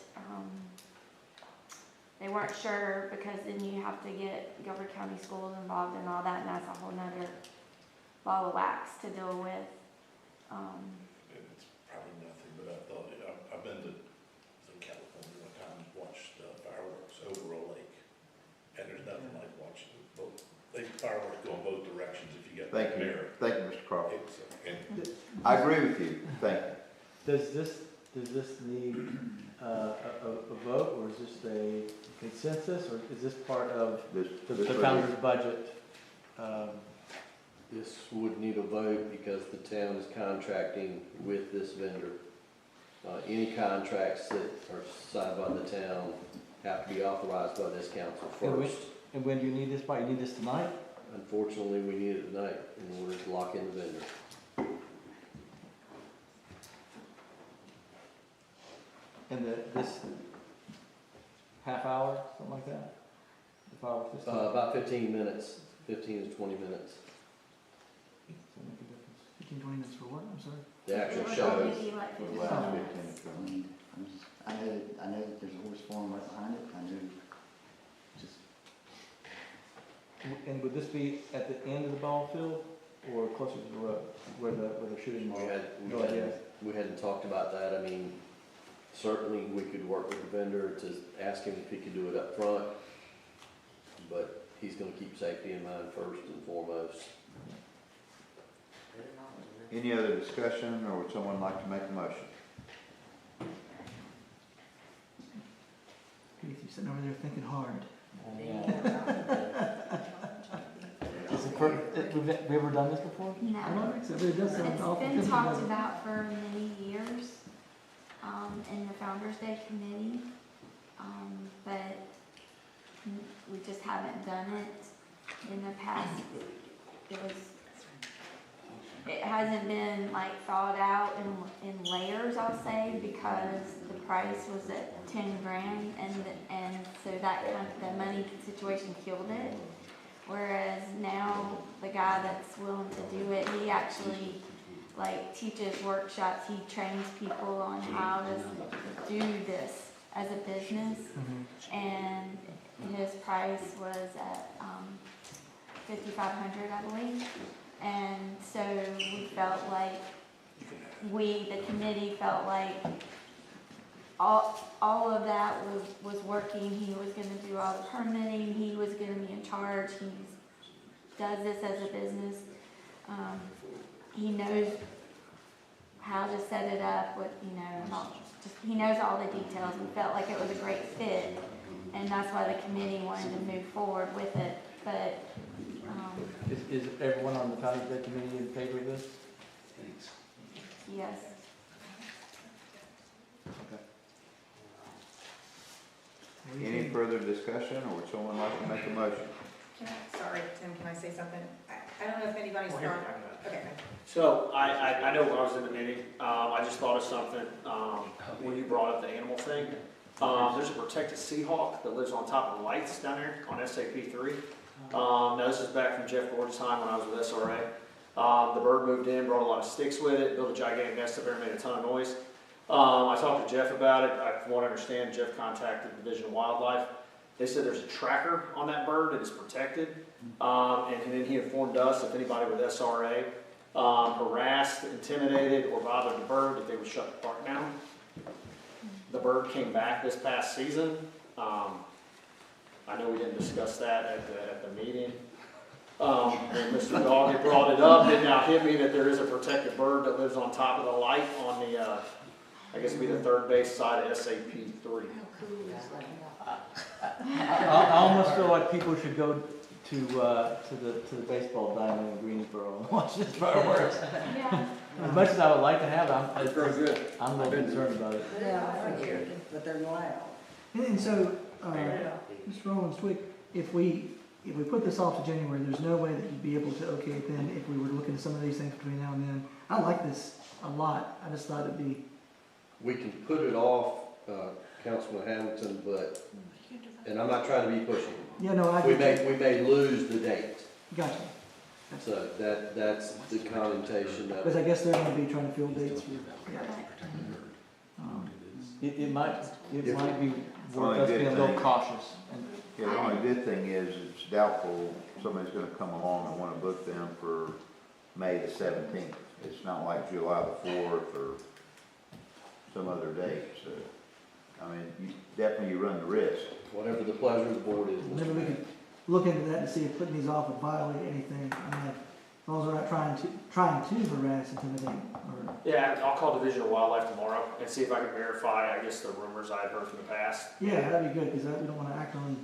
they weren't sure because then you have to get Gilbert County Schools involved and all that, and that's a whole nother ball of wax to deal with. It's probably nothing, but I thought, I've been to California one time and watched fireworks over a lake. And there's nothing like watching both, fireworks go in both directions if you get Thank that you. mirror. Thank you, Mr. Crawford. And I agree with you. Thank you. Does this need a vote, or is this a consensus, or is this part of This the founder's budget? This would need a vote because the town is contracting with this vendor. Any contracts that are signed by the town have to be authorized by this council first. And when do you need this by? You need this tonight? Unfortunately, we need it tonight in order to lock in the vendor. And this half hour, something like that? The fireworks this time? About 15 minutes, 15 to 20 minutes. Does that make a difference? 15, 20 minutes for what? I'm sorry. The actual It would shows. only be like For the 15 last minutes. 15 minutes. I know that there's a horse farm right behind it. I know, just, And would this be at the end of the ball field, or closer to the road, where they're shooting ball? No idea. We hadn't talked about that. I mean, certainly we could work with the vendor to ask him if he could do it up front, but he's gonna keep safety in mind first and foremost. Any other discussion, or would someone like to make a motion? Keith, you're sitting over there thinking hard. Is it have we ever done this before? I No. don't think so, but it does sound awful. It's been talked about for many years, in the Founder's Day Committee, but we just haven't done it in the past. It hasn't been like thought out in layers, I'll say, because the price was at 10 grand, and so that the money situation killed it. Whereas now, the guy that's willing to do it, he actually like teaches workshops, he trains people on how to do this as a business, and his price was at $5,500, I believe. And so we felt like, the committee felt like all of that was working. He was gonna do all the permitting, he was gonna be in charge, he does this as a business. He knows how to set it up with, he knows all the details. We felt like it was a great fit, and that's why the committee wanted to move forward with it, but, Is everyone on the Founder's Day Committee in favor of this? yes. Any further discussion, or would someone like to make a motion? Sorry, Tim, can I say something? I don't know if anybody's thought, okay. So I know when I was in the meeting, I just thought of something, when you brought up the animal thing. There's a protected Seahawk that lives on top of the lights down there on SAP 3. Now this is back from Jeff Gordon's time when I was with SRA. The bird moved in, brought a lot of sticks with it, built a gigantic nest up there, made a ton of noise. I talked to Jeff about it. From what I understand, Jeff contacted the Division of Wildlife. They said there's a tracker on that bird that is protected. And then he informed us if anybody with SRA harassed, intimidated, or bothered the bird, that they would shut the park down. The bird came back this past season. I know we didn't discuss that at the meeting. And Mr. Dog had brought it up. It now hit me that there is a protected bird that lives on top of the light on the, I guess it'd be the third base side of SAP 3. I almost feel like people should go to the baseball diamond in Greensboro and watch this fireworks. Yeah. As much as I would like to have it, It's very good. I'm a little concerned about it. Yeah, I hear it, but they're loud. And so, Mr. Rollins, if we put this off to January, there's no way that you'd be able to okay it then if we were to look into some of these things between now and then. I like this a lot. I just thought it'd be. We can put it off, Councilman Hamilton, but, and I'm not trying to be pushy. Yeah, no, I. We may lose the date. Gotcha. So that's the connotation of Because I guess they're going to be trying to fill dates for. Yeah. It might be Only worth us good being a little thing. cautious. Yeah, the only good thing is it's doubtful somebody's gonna come along and wanna book them for May the 17th. It's not like July the 4th or some other date, so, I mean, you run the risk. Whatever the pleasure of the board is. Mr. Maybe we Mayor. could look into that and see if putting these off would violate anything. I mean, as long as we're not trying to harass, intimidate, or. Yeah, I'll call Division of Wildlife tomorrow and see if I can verify, I guess, the rumors I've heard from the past. Yeah, that'd be good, because we don't want to act on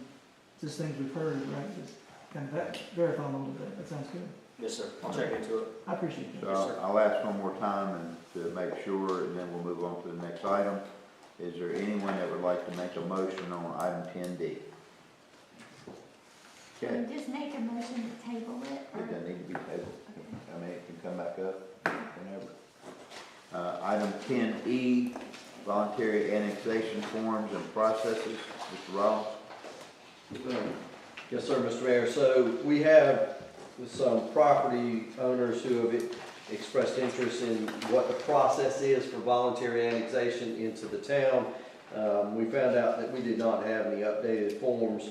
just things we've heard, right? Just kind of verify them a little bit. That sounds good. Yes, sir. I'll check into it. I appreciate So that. Yes, sir. I'll ask one more time and to make sure, and then we'll move on to the next item. Is there anyone that would like to make a motion on item 10D? Can Okay, you just make a motion to table it, or? it doesn't need to be tabled. I mean, it can come back up whenever. Item 10E, voluntary annexation forms and processes. Mr. Ross? Yes, sir, Mr. Mayor. So we have some property owners who have expressed interest in what the process is for voluntary annexation into the town. We found out that we did not have any updated forms.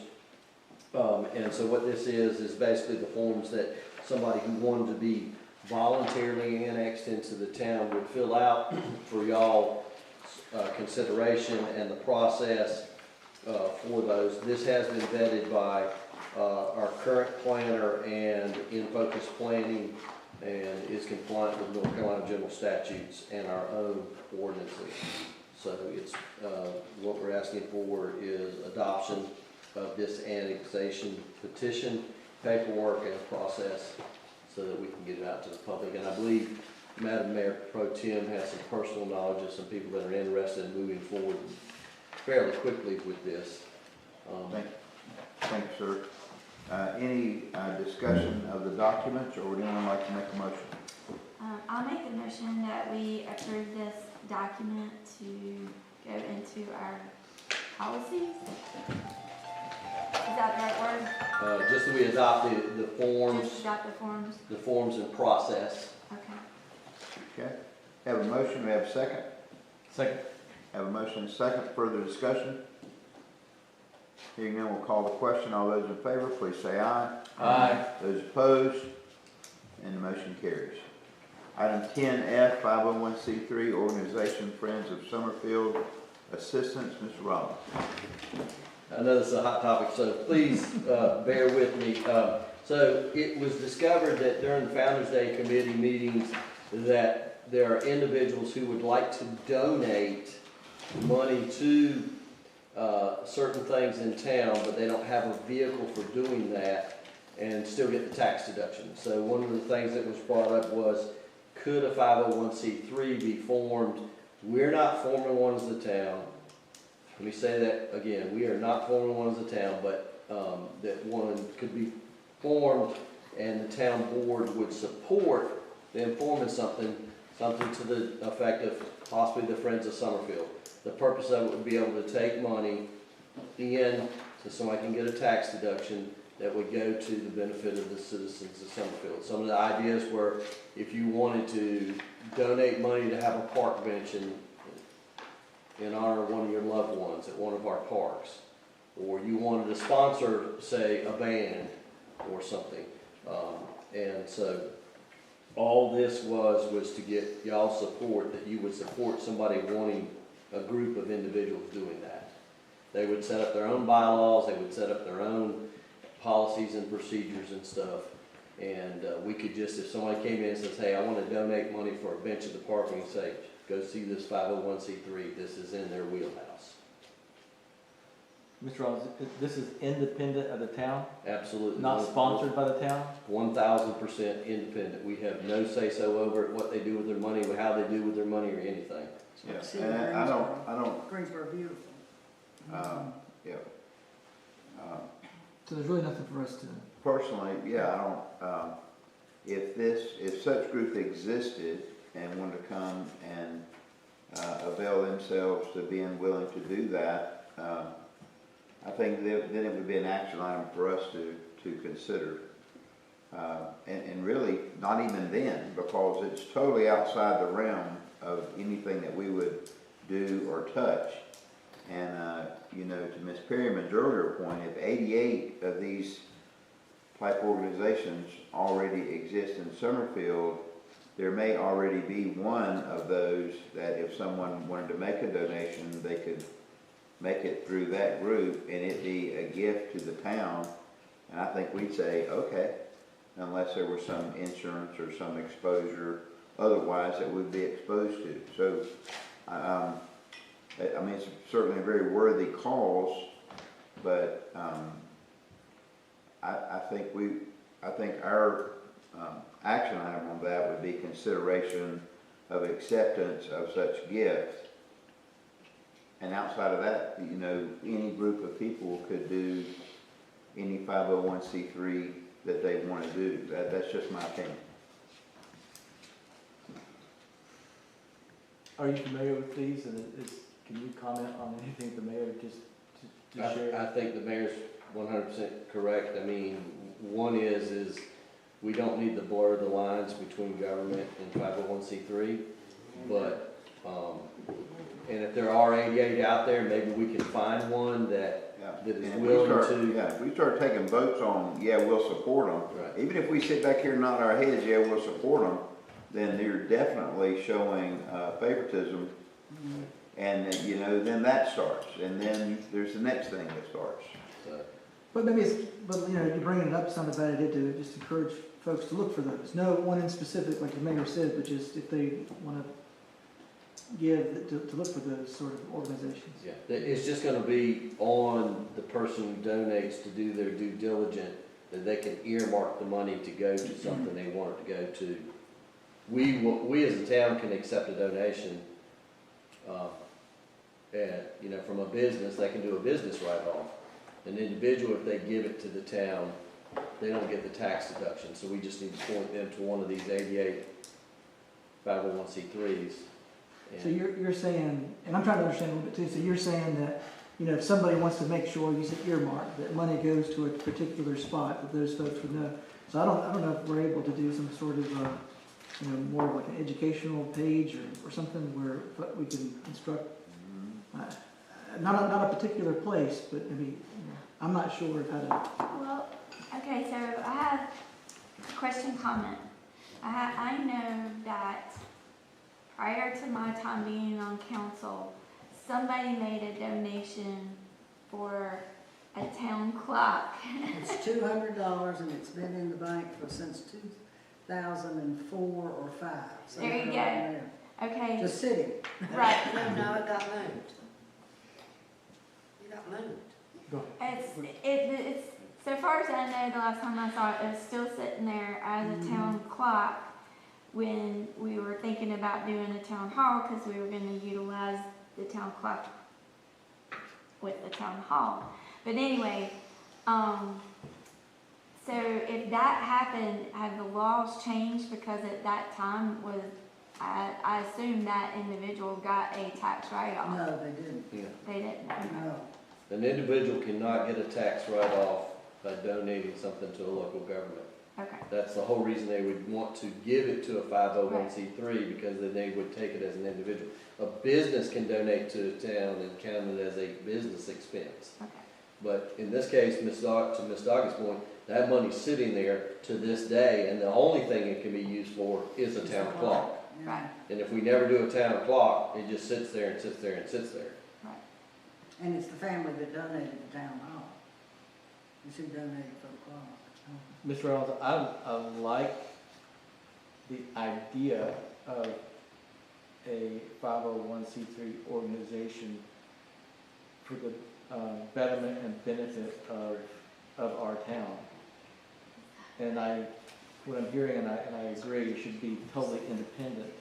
And so what this is basically the forms that somebody who wanted to be voluntarily annexed into the town would fill out for y'all consideration and the process for those. This has been vetted by our current planner and in focus planning, and is compliant with North Carolina general statutes and our own ordinances. So it's, what we're asking for is adoption of this annexation petition, paperwork and process so that we can get it out to the public. And I believe Madam Mayor Pro Tem has some personal knowledge of some people that are interested in moving forward fairly quickly with this. Thank you, sir. Any discussion of the documents, or would anyone like to make a motion? I'll make a motion that we approve this document to go into our policies. Is that the right word? Just that we adopt the forms, Just adopt the forms? the forms and process. Okay. Okay. Have a motion, we have a second? Second. Have a motion and a second, further discussion? Hearing none, we'll call the question. All those in favor, please say aye. Aye. Those opposed, and the motion carries. Item 10F, 501c3 Organization Friends of Summerfield Assistance, Mr. Rollins. I know this is a hot topic, so please bear with me. So it was discovered that during the Founders Day Committee meetings that there are individuals who would like to donate money to certain things in town, but they don't have a vehicle for doing that and still get the tax deduction. So one of the things that was brought up was, could a 501c3 be formed? We're not forming one as a town. Let me say that again, we are not forming one as a town, but that one could be formed and the town board would support them forming something to the effect of possibly the Friends of Summerfield. The purpose of it would be able to take money in so somebody can get a tax deduction that would go to the benefit of the citizens of Summerfield. Some of the ideas were, if you wanted to donate money to have a park bench in honor of one of your loved ones at one of our parks, or you wanted to sponsor, say, a band or something. And so all this was to get y'all support, that you would support somebody wanting a group of individuals doing that. They would set up their own bylaws, they would set up their own policies and procedures and stuff. And we could just, if somebody came in and says, hey, I want to donate money for a bench at the park, we can say, go see this 501c3, this is in their wheelhouse. Mr. Rollins, this is independent of the town? Absolutely. Not sponsored by the town? 1,000% independent. We have no say-so over it, what they do with their money, how they do with their money, or anything. Yes, and I don't. Greensboro beautiful. Yeah. So there's really nothing for us to. Personally, yeah, I don't, if such group existed and wanted to come and avail themselves to being willing to do that, I think then it would be an action item for us to consider. And really, not even then, because it's totally outside the realm of anything that we would do or touch. And, you know, to Ms. Perryman's earlier point, if 88 of these type organizations already exist in Summerfield, there may already be one of those that if someone wanted to make a donation, they could make it through that group and it be a gift to the town. And I think we'd say, okay, unless there was some insurance or some exposure otherwise that we'd be exposed to. So, I mean, it's certainly a very worthy cause, but I think our action item on that would be consideration of acceptance of such gift. And outside of that, you know, any group of people could do any 501c3 that they want to do. That's just my opinion. Are you familiar with these, and can you comment on anything the mayor just to share? I think the mayor's 100% correct. I mean, one is we don't need to blur the lines between government and 501c3, but, and if there are 88 out there, maybe we can find one that is willing to. Yeah, if we start taking votes on, yeah, we'll support them. Right. Even if we sit back here and nod our heads, yeah, we'll support them, then you're definitely showing favoritism. And, you know, then that starts. And then there's the next thing that starts. So. But maybe you know, you're bringing it up, it's not a bad idea to just encourage folks to look for those. No one in specific, like the mayor said, but just if they want to give, to look for those sort of organizations. Yeah, it's just gonna be on the person who donates to do their due diligence, that they can earmark the money to go to something they want it to go to. We as a town can accept a donation, and, you know, from a business, they can do a business write-off. An individual, if they give it to the town, they don't get the tax deduction, so we just need to point them to one of these 88 501c3s. So you're saying, and I'm trying to understand a little bit too, so you're saying that, you know, if somebody wants to make sure, you said earmark, that money goes to a particular spot, that those folks would know. So I don't know if we're able to do some sort of, you know, more of like an educational page or something where we can instruct, not a particular place, but maybe, you know, I'm not sure how to. Well, okay, so I have a question, comment. I know that prior to my time being on council, somebody made a donation for a town clock. It's $200 and it's been in the bank since 2004 or 5. So There you go. there. Okay. Just sitting. Right. No, it got moved. It got moved. Go ahead. It's so far as I know, the last time I saw it, it was still sitting there as a town clock when we were thinking about doing a town hall, because we were going to utilize the town clock with the town hall. But anyway, so if that happened, have the laws changed? Because at that time I assume that individual got a tax write-off. No, they didn't. Yeah. They didn't. Okay. No. An individual cannot get a tax write-off by donating something to a local government. Okay. That's the whole reason they would want to give it to a 501c3, because then they would take it as an individual. A business can donate to a town and count it as a business expense. Okay. But in this case, to Ms. Doggett point, that money's sitting there to this day, and the only thing it can be used for is a town clock. Right. And if we never do a town clock, it just sits there and sits there and sits there. Right. And it's the family that donated the town hall. It's who donated for the clock. Mr. Reynolds, I like the idea of a 501c3 organization for the betterment and benefit of our town. And what I'm hearing, and I agree, it should be totally independent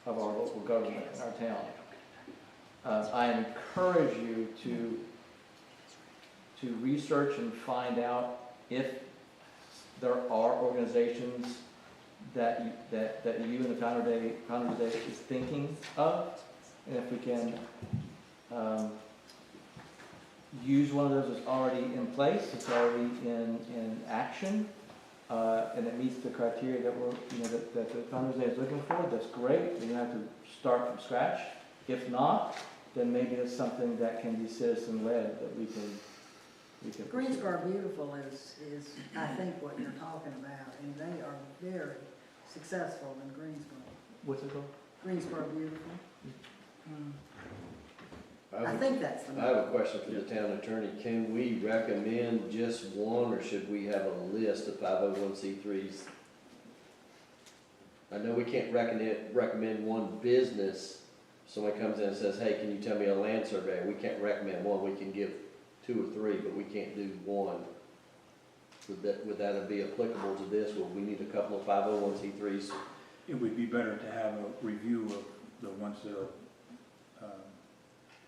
of our local government in our town. I encourage you to research and find out if there are organizations that you and the founder day is thinking of, and if we can use one of those that's already in place, it's already in action, and it meets the criteria that that the Founders Day is looking for, that's great. Then you have to start from scratch. If not, then maybe it's something that can be citizen-led that we can Greensboro Beautiful is I think what you're talking about, and they are very successful in Greensboro. What's it called? Greensboro Beautiful. I think that's the I have name. a question for the town attorney. Can we recommend just one, or should we have a list of 501c3s? I know we can't recommend one business. Somebody comes in and says, hey, can you tell me a land surveyor? We can't recommend one. We can give 2 or 3, but we can't do one. Would that be applicable to this? Would we need a couple of 501c3s? It would be better to have a review of the ones that are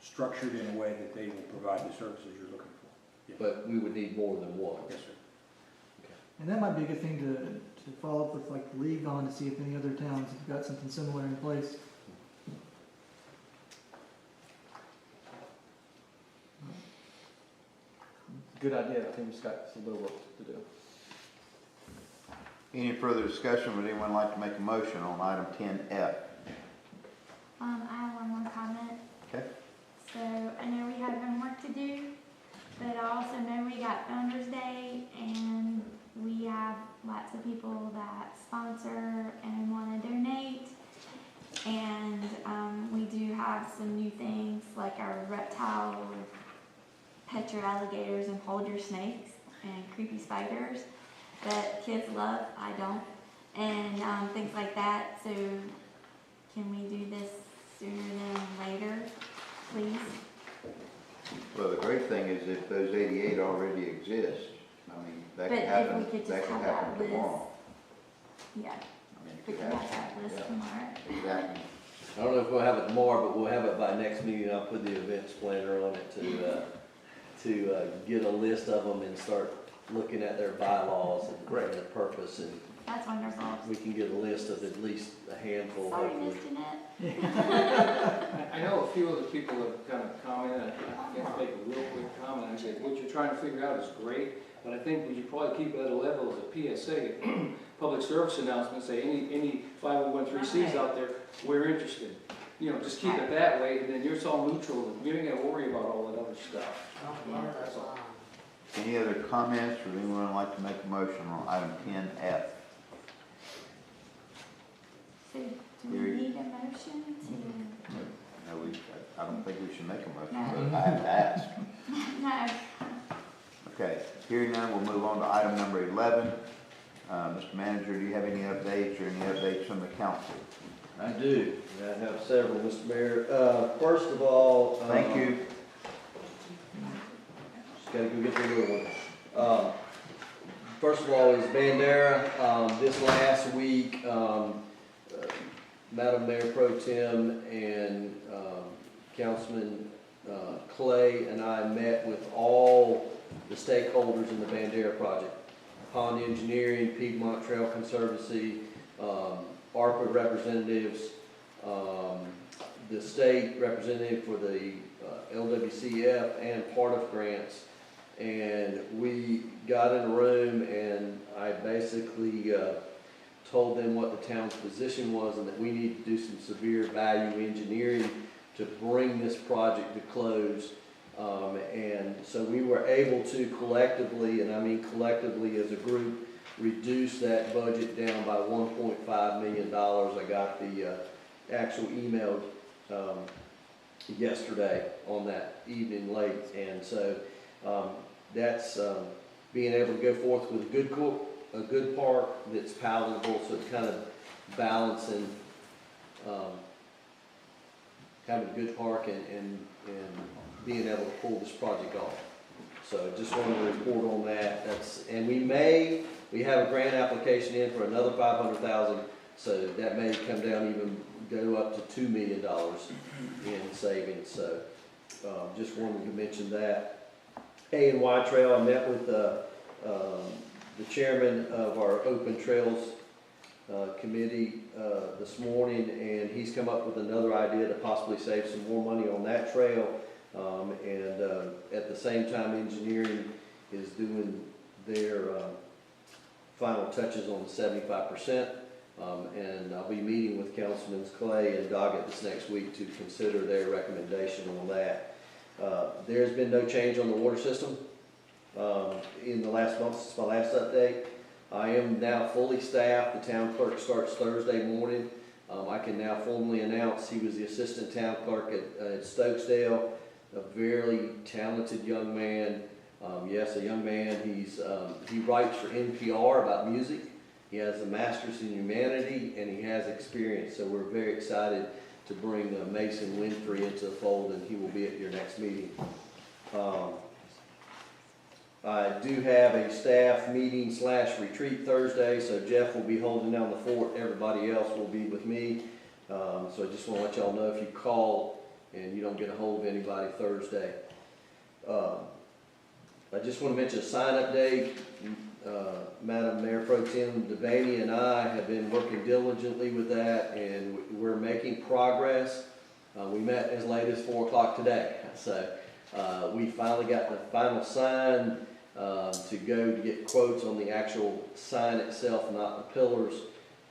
structured in a way that they will provide the services you're looking for. Yes. But we would need more than one. Yes, sir. And that might be a good thing to follow up with like the league on to see if any other towns have got something similar in place. Good idea. I think we've got a little work to do. Any further discussion? Would anyone like to make a motion on item 10F? I have one more comment. Okay. So I know we have homework to do, but I also know we got Founders Day and we have lots of people that sponsor and want to donate. And we do have some new things like our reptile pet your alligators and hold your snakes and creepy spiders that kids love. I don't. And things like that. So can we do this sooner than later, please? Well, the great thing is if those 88 already exist, I mean, that could happen, But if we could that just could have happen that list. tomorrow. Yeah, I mean, it we could can have happen. that list Yeah. tomorrow. Exactly. I don't know if we'll have it tomorrow, but we'll have it by next meeting. I'll put the events planner on it to get a list of them and start looking at their bylaws and their purpose, and That's wonderful. we can get a list of at least a handful. Sorry, hopefully. Miss Jeanette. I know a few other people have kind of commented, I can't make a real quick comment, I say, what you're trying to figure out is great, but I think we should probably keep it at a level as a PSA, public service announcement, say any 501(c)(3)s out there, we're interested. You know, just keep it that way, and then you're all neutral, and you ain't gotta worry about all that other stuff. That's all. Any other comments, or anyone like to make a motion on item 10F? So do we need a motion to? No, I don't think we should make a motion, No. but I have to ask. No. Okay, hearing none, we'll move on to item number 11. Mr. Manager, do you have any updates or any updates from the council? I do. I have several, Mr. Mayor. First of all. Thank you. Just gotta go get the little one. First of all is Bandera. This last week, Madam Mayor Pro Tem and Councilman Clay and I met with all the stakeholders in the Bandera project. Pond Engineering, Piedmont Trail Conservancy, ARPA representatives, the state representative for the LWCF and part of grants. And we got in a room and I basically told them what the town's position was and that we need to do some severe value engineering to bring this project to close. And so we were able to collectively, and I mean collectively as a group, reduce that budget down by $1.5 million. I got the actual email yesterday on that evening late. And so that's being able to go forth with a good park that's palatable, so it's kind of balancing having a good park and being able to pull this project off. So just wanted to report on that. And we have a grant application in for another $500,000, so that may come down, even go up to $2 million in savings. So just wanted to mention that. A&Y Trail, I met with the chairman of our Open Trails committee this morning, and he's come up with another idea to possibly save some more money on that trail. And at the same time, engineering is doing their final touches on the 75%. And I'll be meeting with Councilman Clay and Doggett this next week to consider their recommendation on that. There's been no change on the water system in the last month since my last update. I am now fully staffed. The town clerk starts Thursday morning. I can now formally announce he was the assistant town clerk at Stokesdale, a very talented young man. Yes, a young man. He writes for NPR about music. He has a master's in humanity, and he has experience. So we're very excited to bring Mason Winfrey into the fold, and he will be at your next meeting. I do have a staff meeting / retreat Thursday, so Jeff will be holding down the fort. Everybody else will be with me. So I just want to let y'all know if you call and you don't get a hold of anybody Thursday. I just want to mention a sign-up day. Madam Mayor Pro Tem Devaney and I have been working diligently with that, and we're making progress. We met as late as 4 o'clock today, so we finally got the final sign to go to get quotes on the actual sign itself, not the pillars.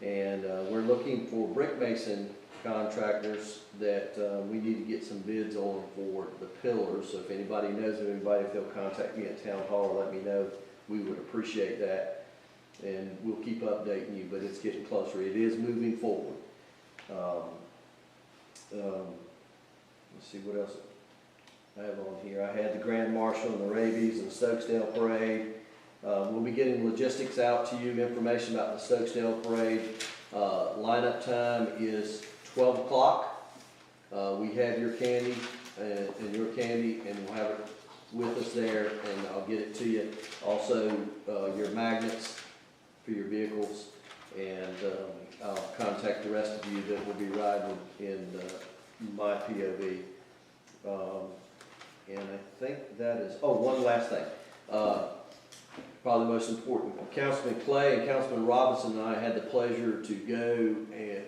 And we're looking for brick mason contractors that we need to get some bids on for the pillars. So if anybody knows of anybody, if they'll contact me at Town Hall, let me know. We would appreciate that. And we'll keep updating you, but it's getting closer. It is moving forward. Let's see what else I have on here. I had the Grand Marshal and the Rabies and the Stokesdale Parade. We'll be getting logistics out to you, information about the Stokesdale Parade. Lineup time is 12 o'clock. We have your candy and we'll have it with us there, and I'll get it to you. Also, your magnets for your vehicles, and I'll contact the rest of you that will be riding in my POV. And I think that is, one last thing. Probably most important. Councilman Clay and Councilman Robinson and I had the pleasure to go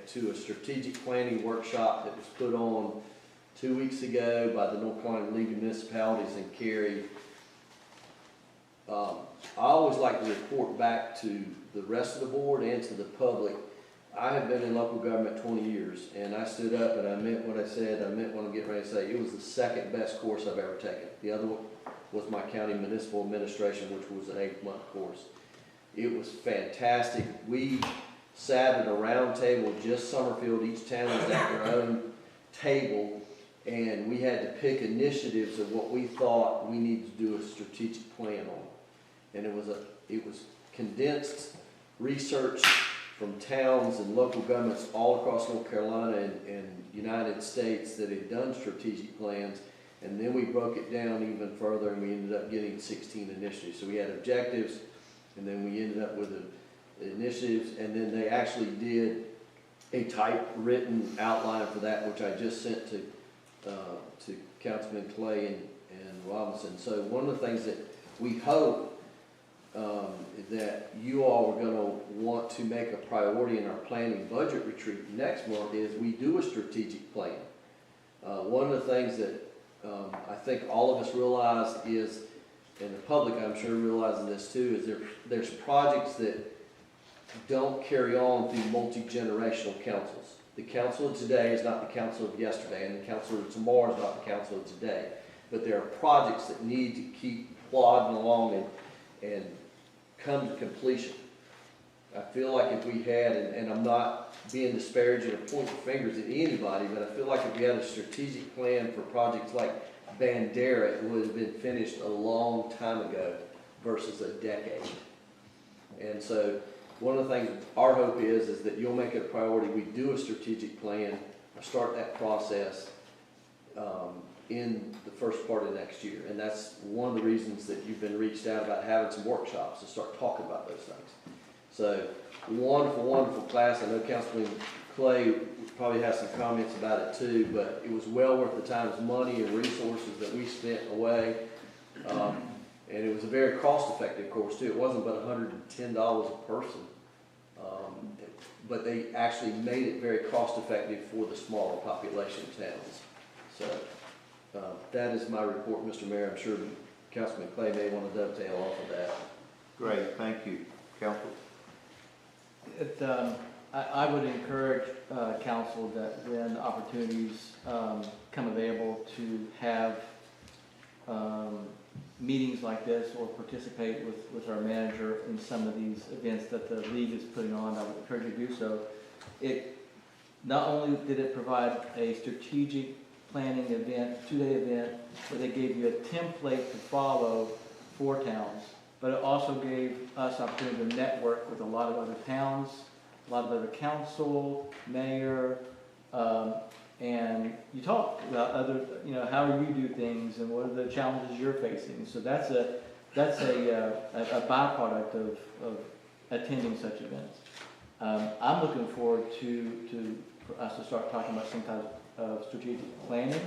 to a strategic planning workshop that was put on 2 weeks ago by the North Carolina League of Municipalities in Cary. I always like to report back to the rest of the board and to the public. I have been in local government 20 years, and I stood up and I meant what I said. I meant what I'm getting ready to say. It was the second best course I've ever taken. The other one was my county municipal administration, which was an 8-month course. It was fantastic. We sat at a round table, just Summerfield. Each town was at their own table, and we had to pick initiatives of what we thought we needed to do a strategic plan on. And it was condensed research from towns and local governments all across North Carolina and United States that had done strategic plans. And then we broke it down even further, and we ended up getting 16 initiatives. So we had objectives, and then we ended up with the initiatives, and then they actually did a typewritten outline for that, which I just sent to Councilman Clay and Robinson. So one of the things that we hope that you all are going to want to make a priority in our planning budget retreat next month is we do a strategic plan. One of the things that I think all of us realize is, and the public I'm sure realizes this too, is there's projects that don't carry on through multi-generational councils. The council of today is not the council of yesterday, and the council of tomorrow is not the council of today. But there are projects that need to keep plodding along and come to completion. I feel like if we had, and I'm not being disparaging or pointing fingers at anybody, but I feel like if we had a strategic plan for projects like Bandera, it would have been finished a long time ago versus a decade. And so one of the things our hope is that you'll make it a priority. We do a strategic plan, start that process in the first part of next year. And that's one of the reasons that you've been reached out about having some workshops to start talking about those things. So wonderful, wonderful class. I know Councilman Clay probably has some comments about it too, but it was well worth the time, money and resources that we spent away. And it was a very cost-effective course too. It wasn't but $110 a person. But they actually made it very cost-effective for the smaller population towns. So that is my report, Mr. Mayor. I'm sure Councilman Clay may want to dovetail off of that. Great, thank you. Council? I would encourage council that when opportunities come available to have meetings like this or participate with our manager in some of these events that the league is putting on, I would encourage you to do so. It not only did it provide a strategic planning event, 2-day event, where they gave you a template to follow for towns, but it also gave us opportunity to network with a lot of other towns, a lot of other council, mayor, and you talk about other, how you do things and what are the challenges you're facing. So that's a byproduct of attending such events. I'm looking forward for us to start talking about some type of strategic planning,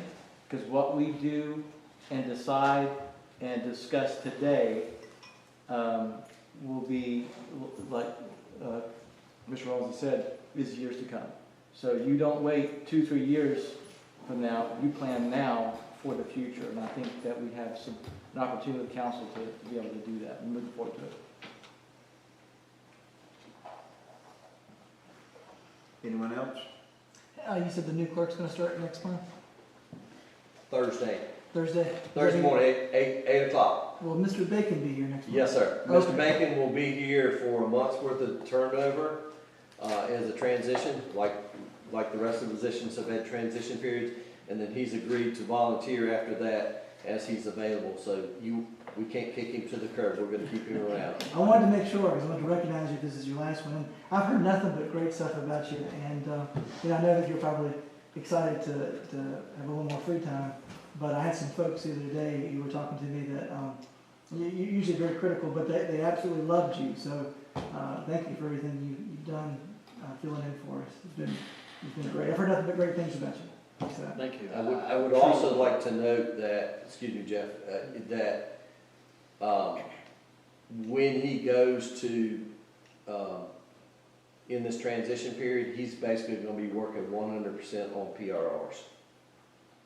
because what we do and decide and discuss today will be, like Mr. Rollins said, is years to come. So you don't wait 2-3 years from now, you plan now for the future. And I think that we have an opportunity with council to be able to do that. I'm looking forward to it. Anyone else? You said the new clerk's gonna start next month? Thursday Thursday? morning, 8 o'clock. Will Mr. Bacon be here next month? Yes, sir. Okay. Mr. Bacon will be here for a month's worth of turnover as a transition, like the rest of the positions have had transition periods, and then he's agreed to volunteer after that as he's available. So we can't kick him to the curb. We're going to keep him around. I wanted to make sure, because I wanted to recognize you. This is your last one. And I've heard nothing but great stuff about you, and I know that you're probably excited to have a little more free time. But I had some folks the other day, you were talking to me that you're usually very critical, but they absolutely loved you. So thank you for everything you've done filling in for us. It's been great. I've heard nothing but great things about you. So. Thank you. I would also like to note that, excuse me, Jeff, that when he goes to, in this transition period, he's basically going to be working 100% on PRRs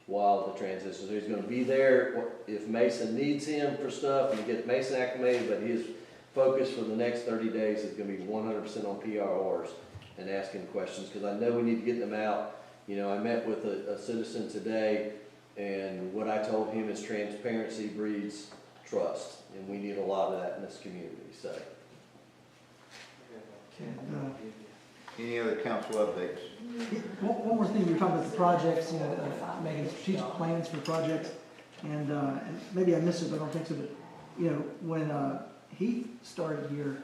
while the transition. So he's going to be there if Mason needs him for stuff and get Mason acclimated, but his focus for the next 30 days is going to be 100% on PRRs and asking questions, because I know we need to get them out. I met with a citizen today, and what I told him is transparency breeds trust, and we need a lot of that in this community. So, Any other council updates? One more thing, you were talking about the projects, making strategic plans for projects, and maybe I missed it, but I don't think so, but, when Heath started here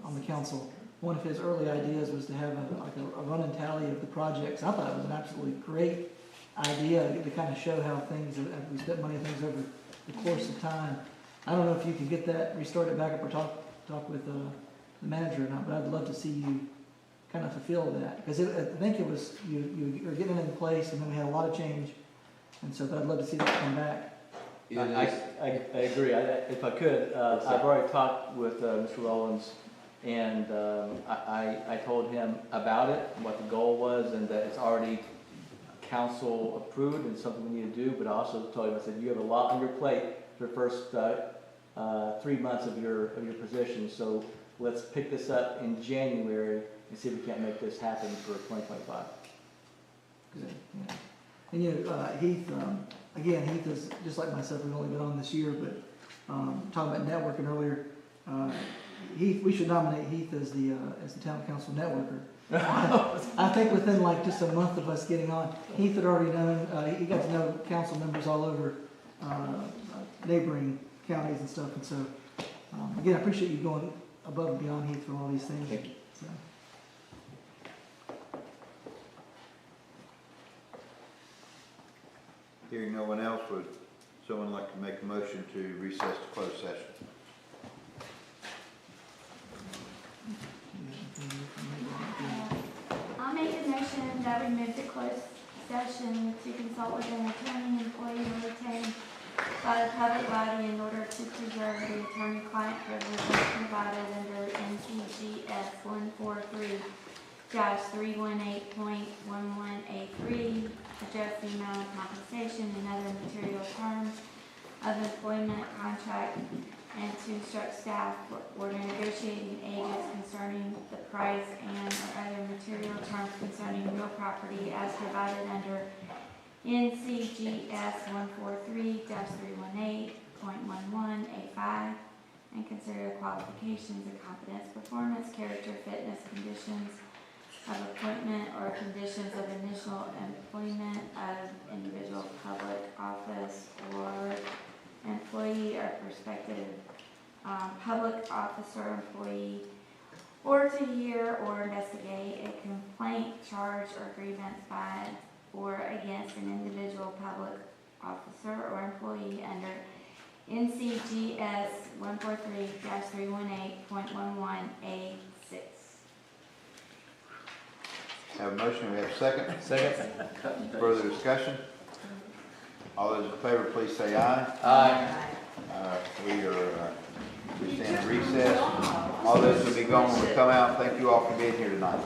on the council, one of his early ideas was to have a running tally of the projects. I thought it was an absolutely great idea to kind of show how we spent money on things over the course of time. I don't know if you could get that, restart it back up, or talk with the manager or not, but I'd love to see you kind of fulfill that, because I think it was you were getting it in place, and then we had a lot of change, and so I'd love to see that come back. I agree. If I could, I've already talked with Mr. Rollins, and I told him about it, what the goal was, and that it's already council approved and something we need to do. But I also told him, I said, you have a lot on your plate for the first 3 months of your position, so let's pick this up in January and see if we can't make this happen for 2025. Good. Yeah. And Heath, again, Heath is just like myself. We've only been on this year, but talking about networking earlier, Heath, we should nominate Heath as the town council networker. I think within just a month of us getting on, Heath had already known. He got to know council members all over neighboring counties and stuff. And so, again, I appreciate you going above and beyond, Heath, for all these things. Thank you. So. Hearing no one else, would someone like to make a motion to recess to closed session? I'll make a motion that we move to closed session to consult with an attorney, employee, or retained by the public body in order to preserve the attorney-client privileges provided under NCGS 143-318.11A3, address the amount of compensation and other material terms of employment contract, and to instruct staff or negotiating agents concerning the price and or other material terms concerning real property as provided under NCGS 143-318.11A5, and consider the qualifications and competence, performance, character, fitness, conditions of appointment, or conditions of initial employment of individual public office or employee or prospective public officer, employee, or to hear or investigate a complaint, charge, or grievance by or against an individual public officer or employee under NCGS 143-318.11A6. Have a motion, we have a second. Second. Further discussion? All those in favor, please say aye. Aye. We stand in recess. All those who will be gone when we come out, thank you all for being here tonight.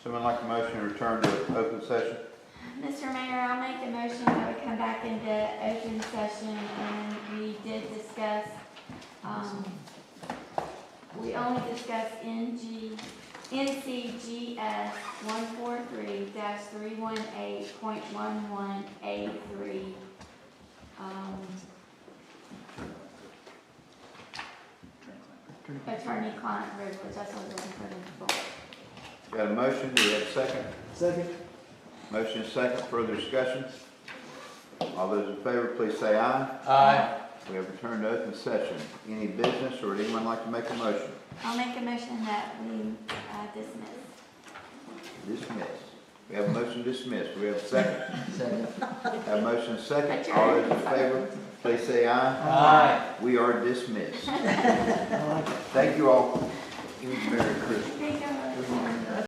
Someone like a motion to return to open session? Mr. Mayor, I'll make the motion that we come back into open session, and we did discuss, we only discussed NCGS 143-318.11A3. Attorney-client privilege, that's what I was looking for them for. Got a motion, do we have a second? Second. Motion is second, further discussion? All those in favor, please say aye. Aye. We have returned to open session. Any business, or would anyone like to make a motion? I'll make a motion that we dismiss. Dismiss. We have a motion to dismiss. Do we have a second? Second. Have a motion and a second. All those in favor, please say aye. Aye. We are dismissed. I like it. Thank you all. Merry Christmas. Thank you.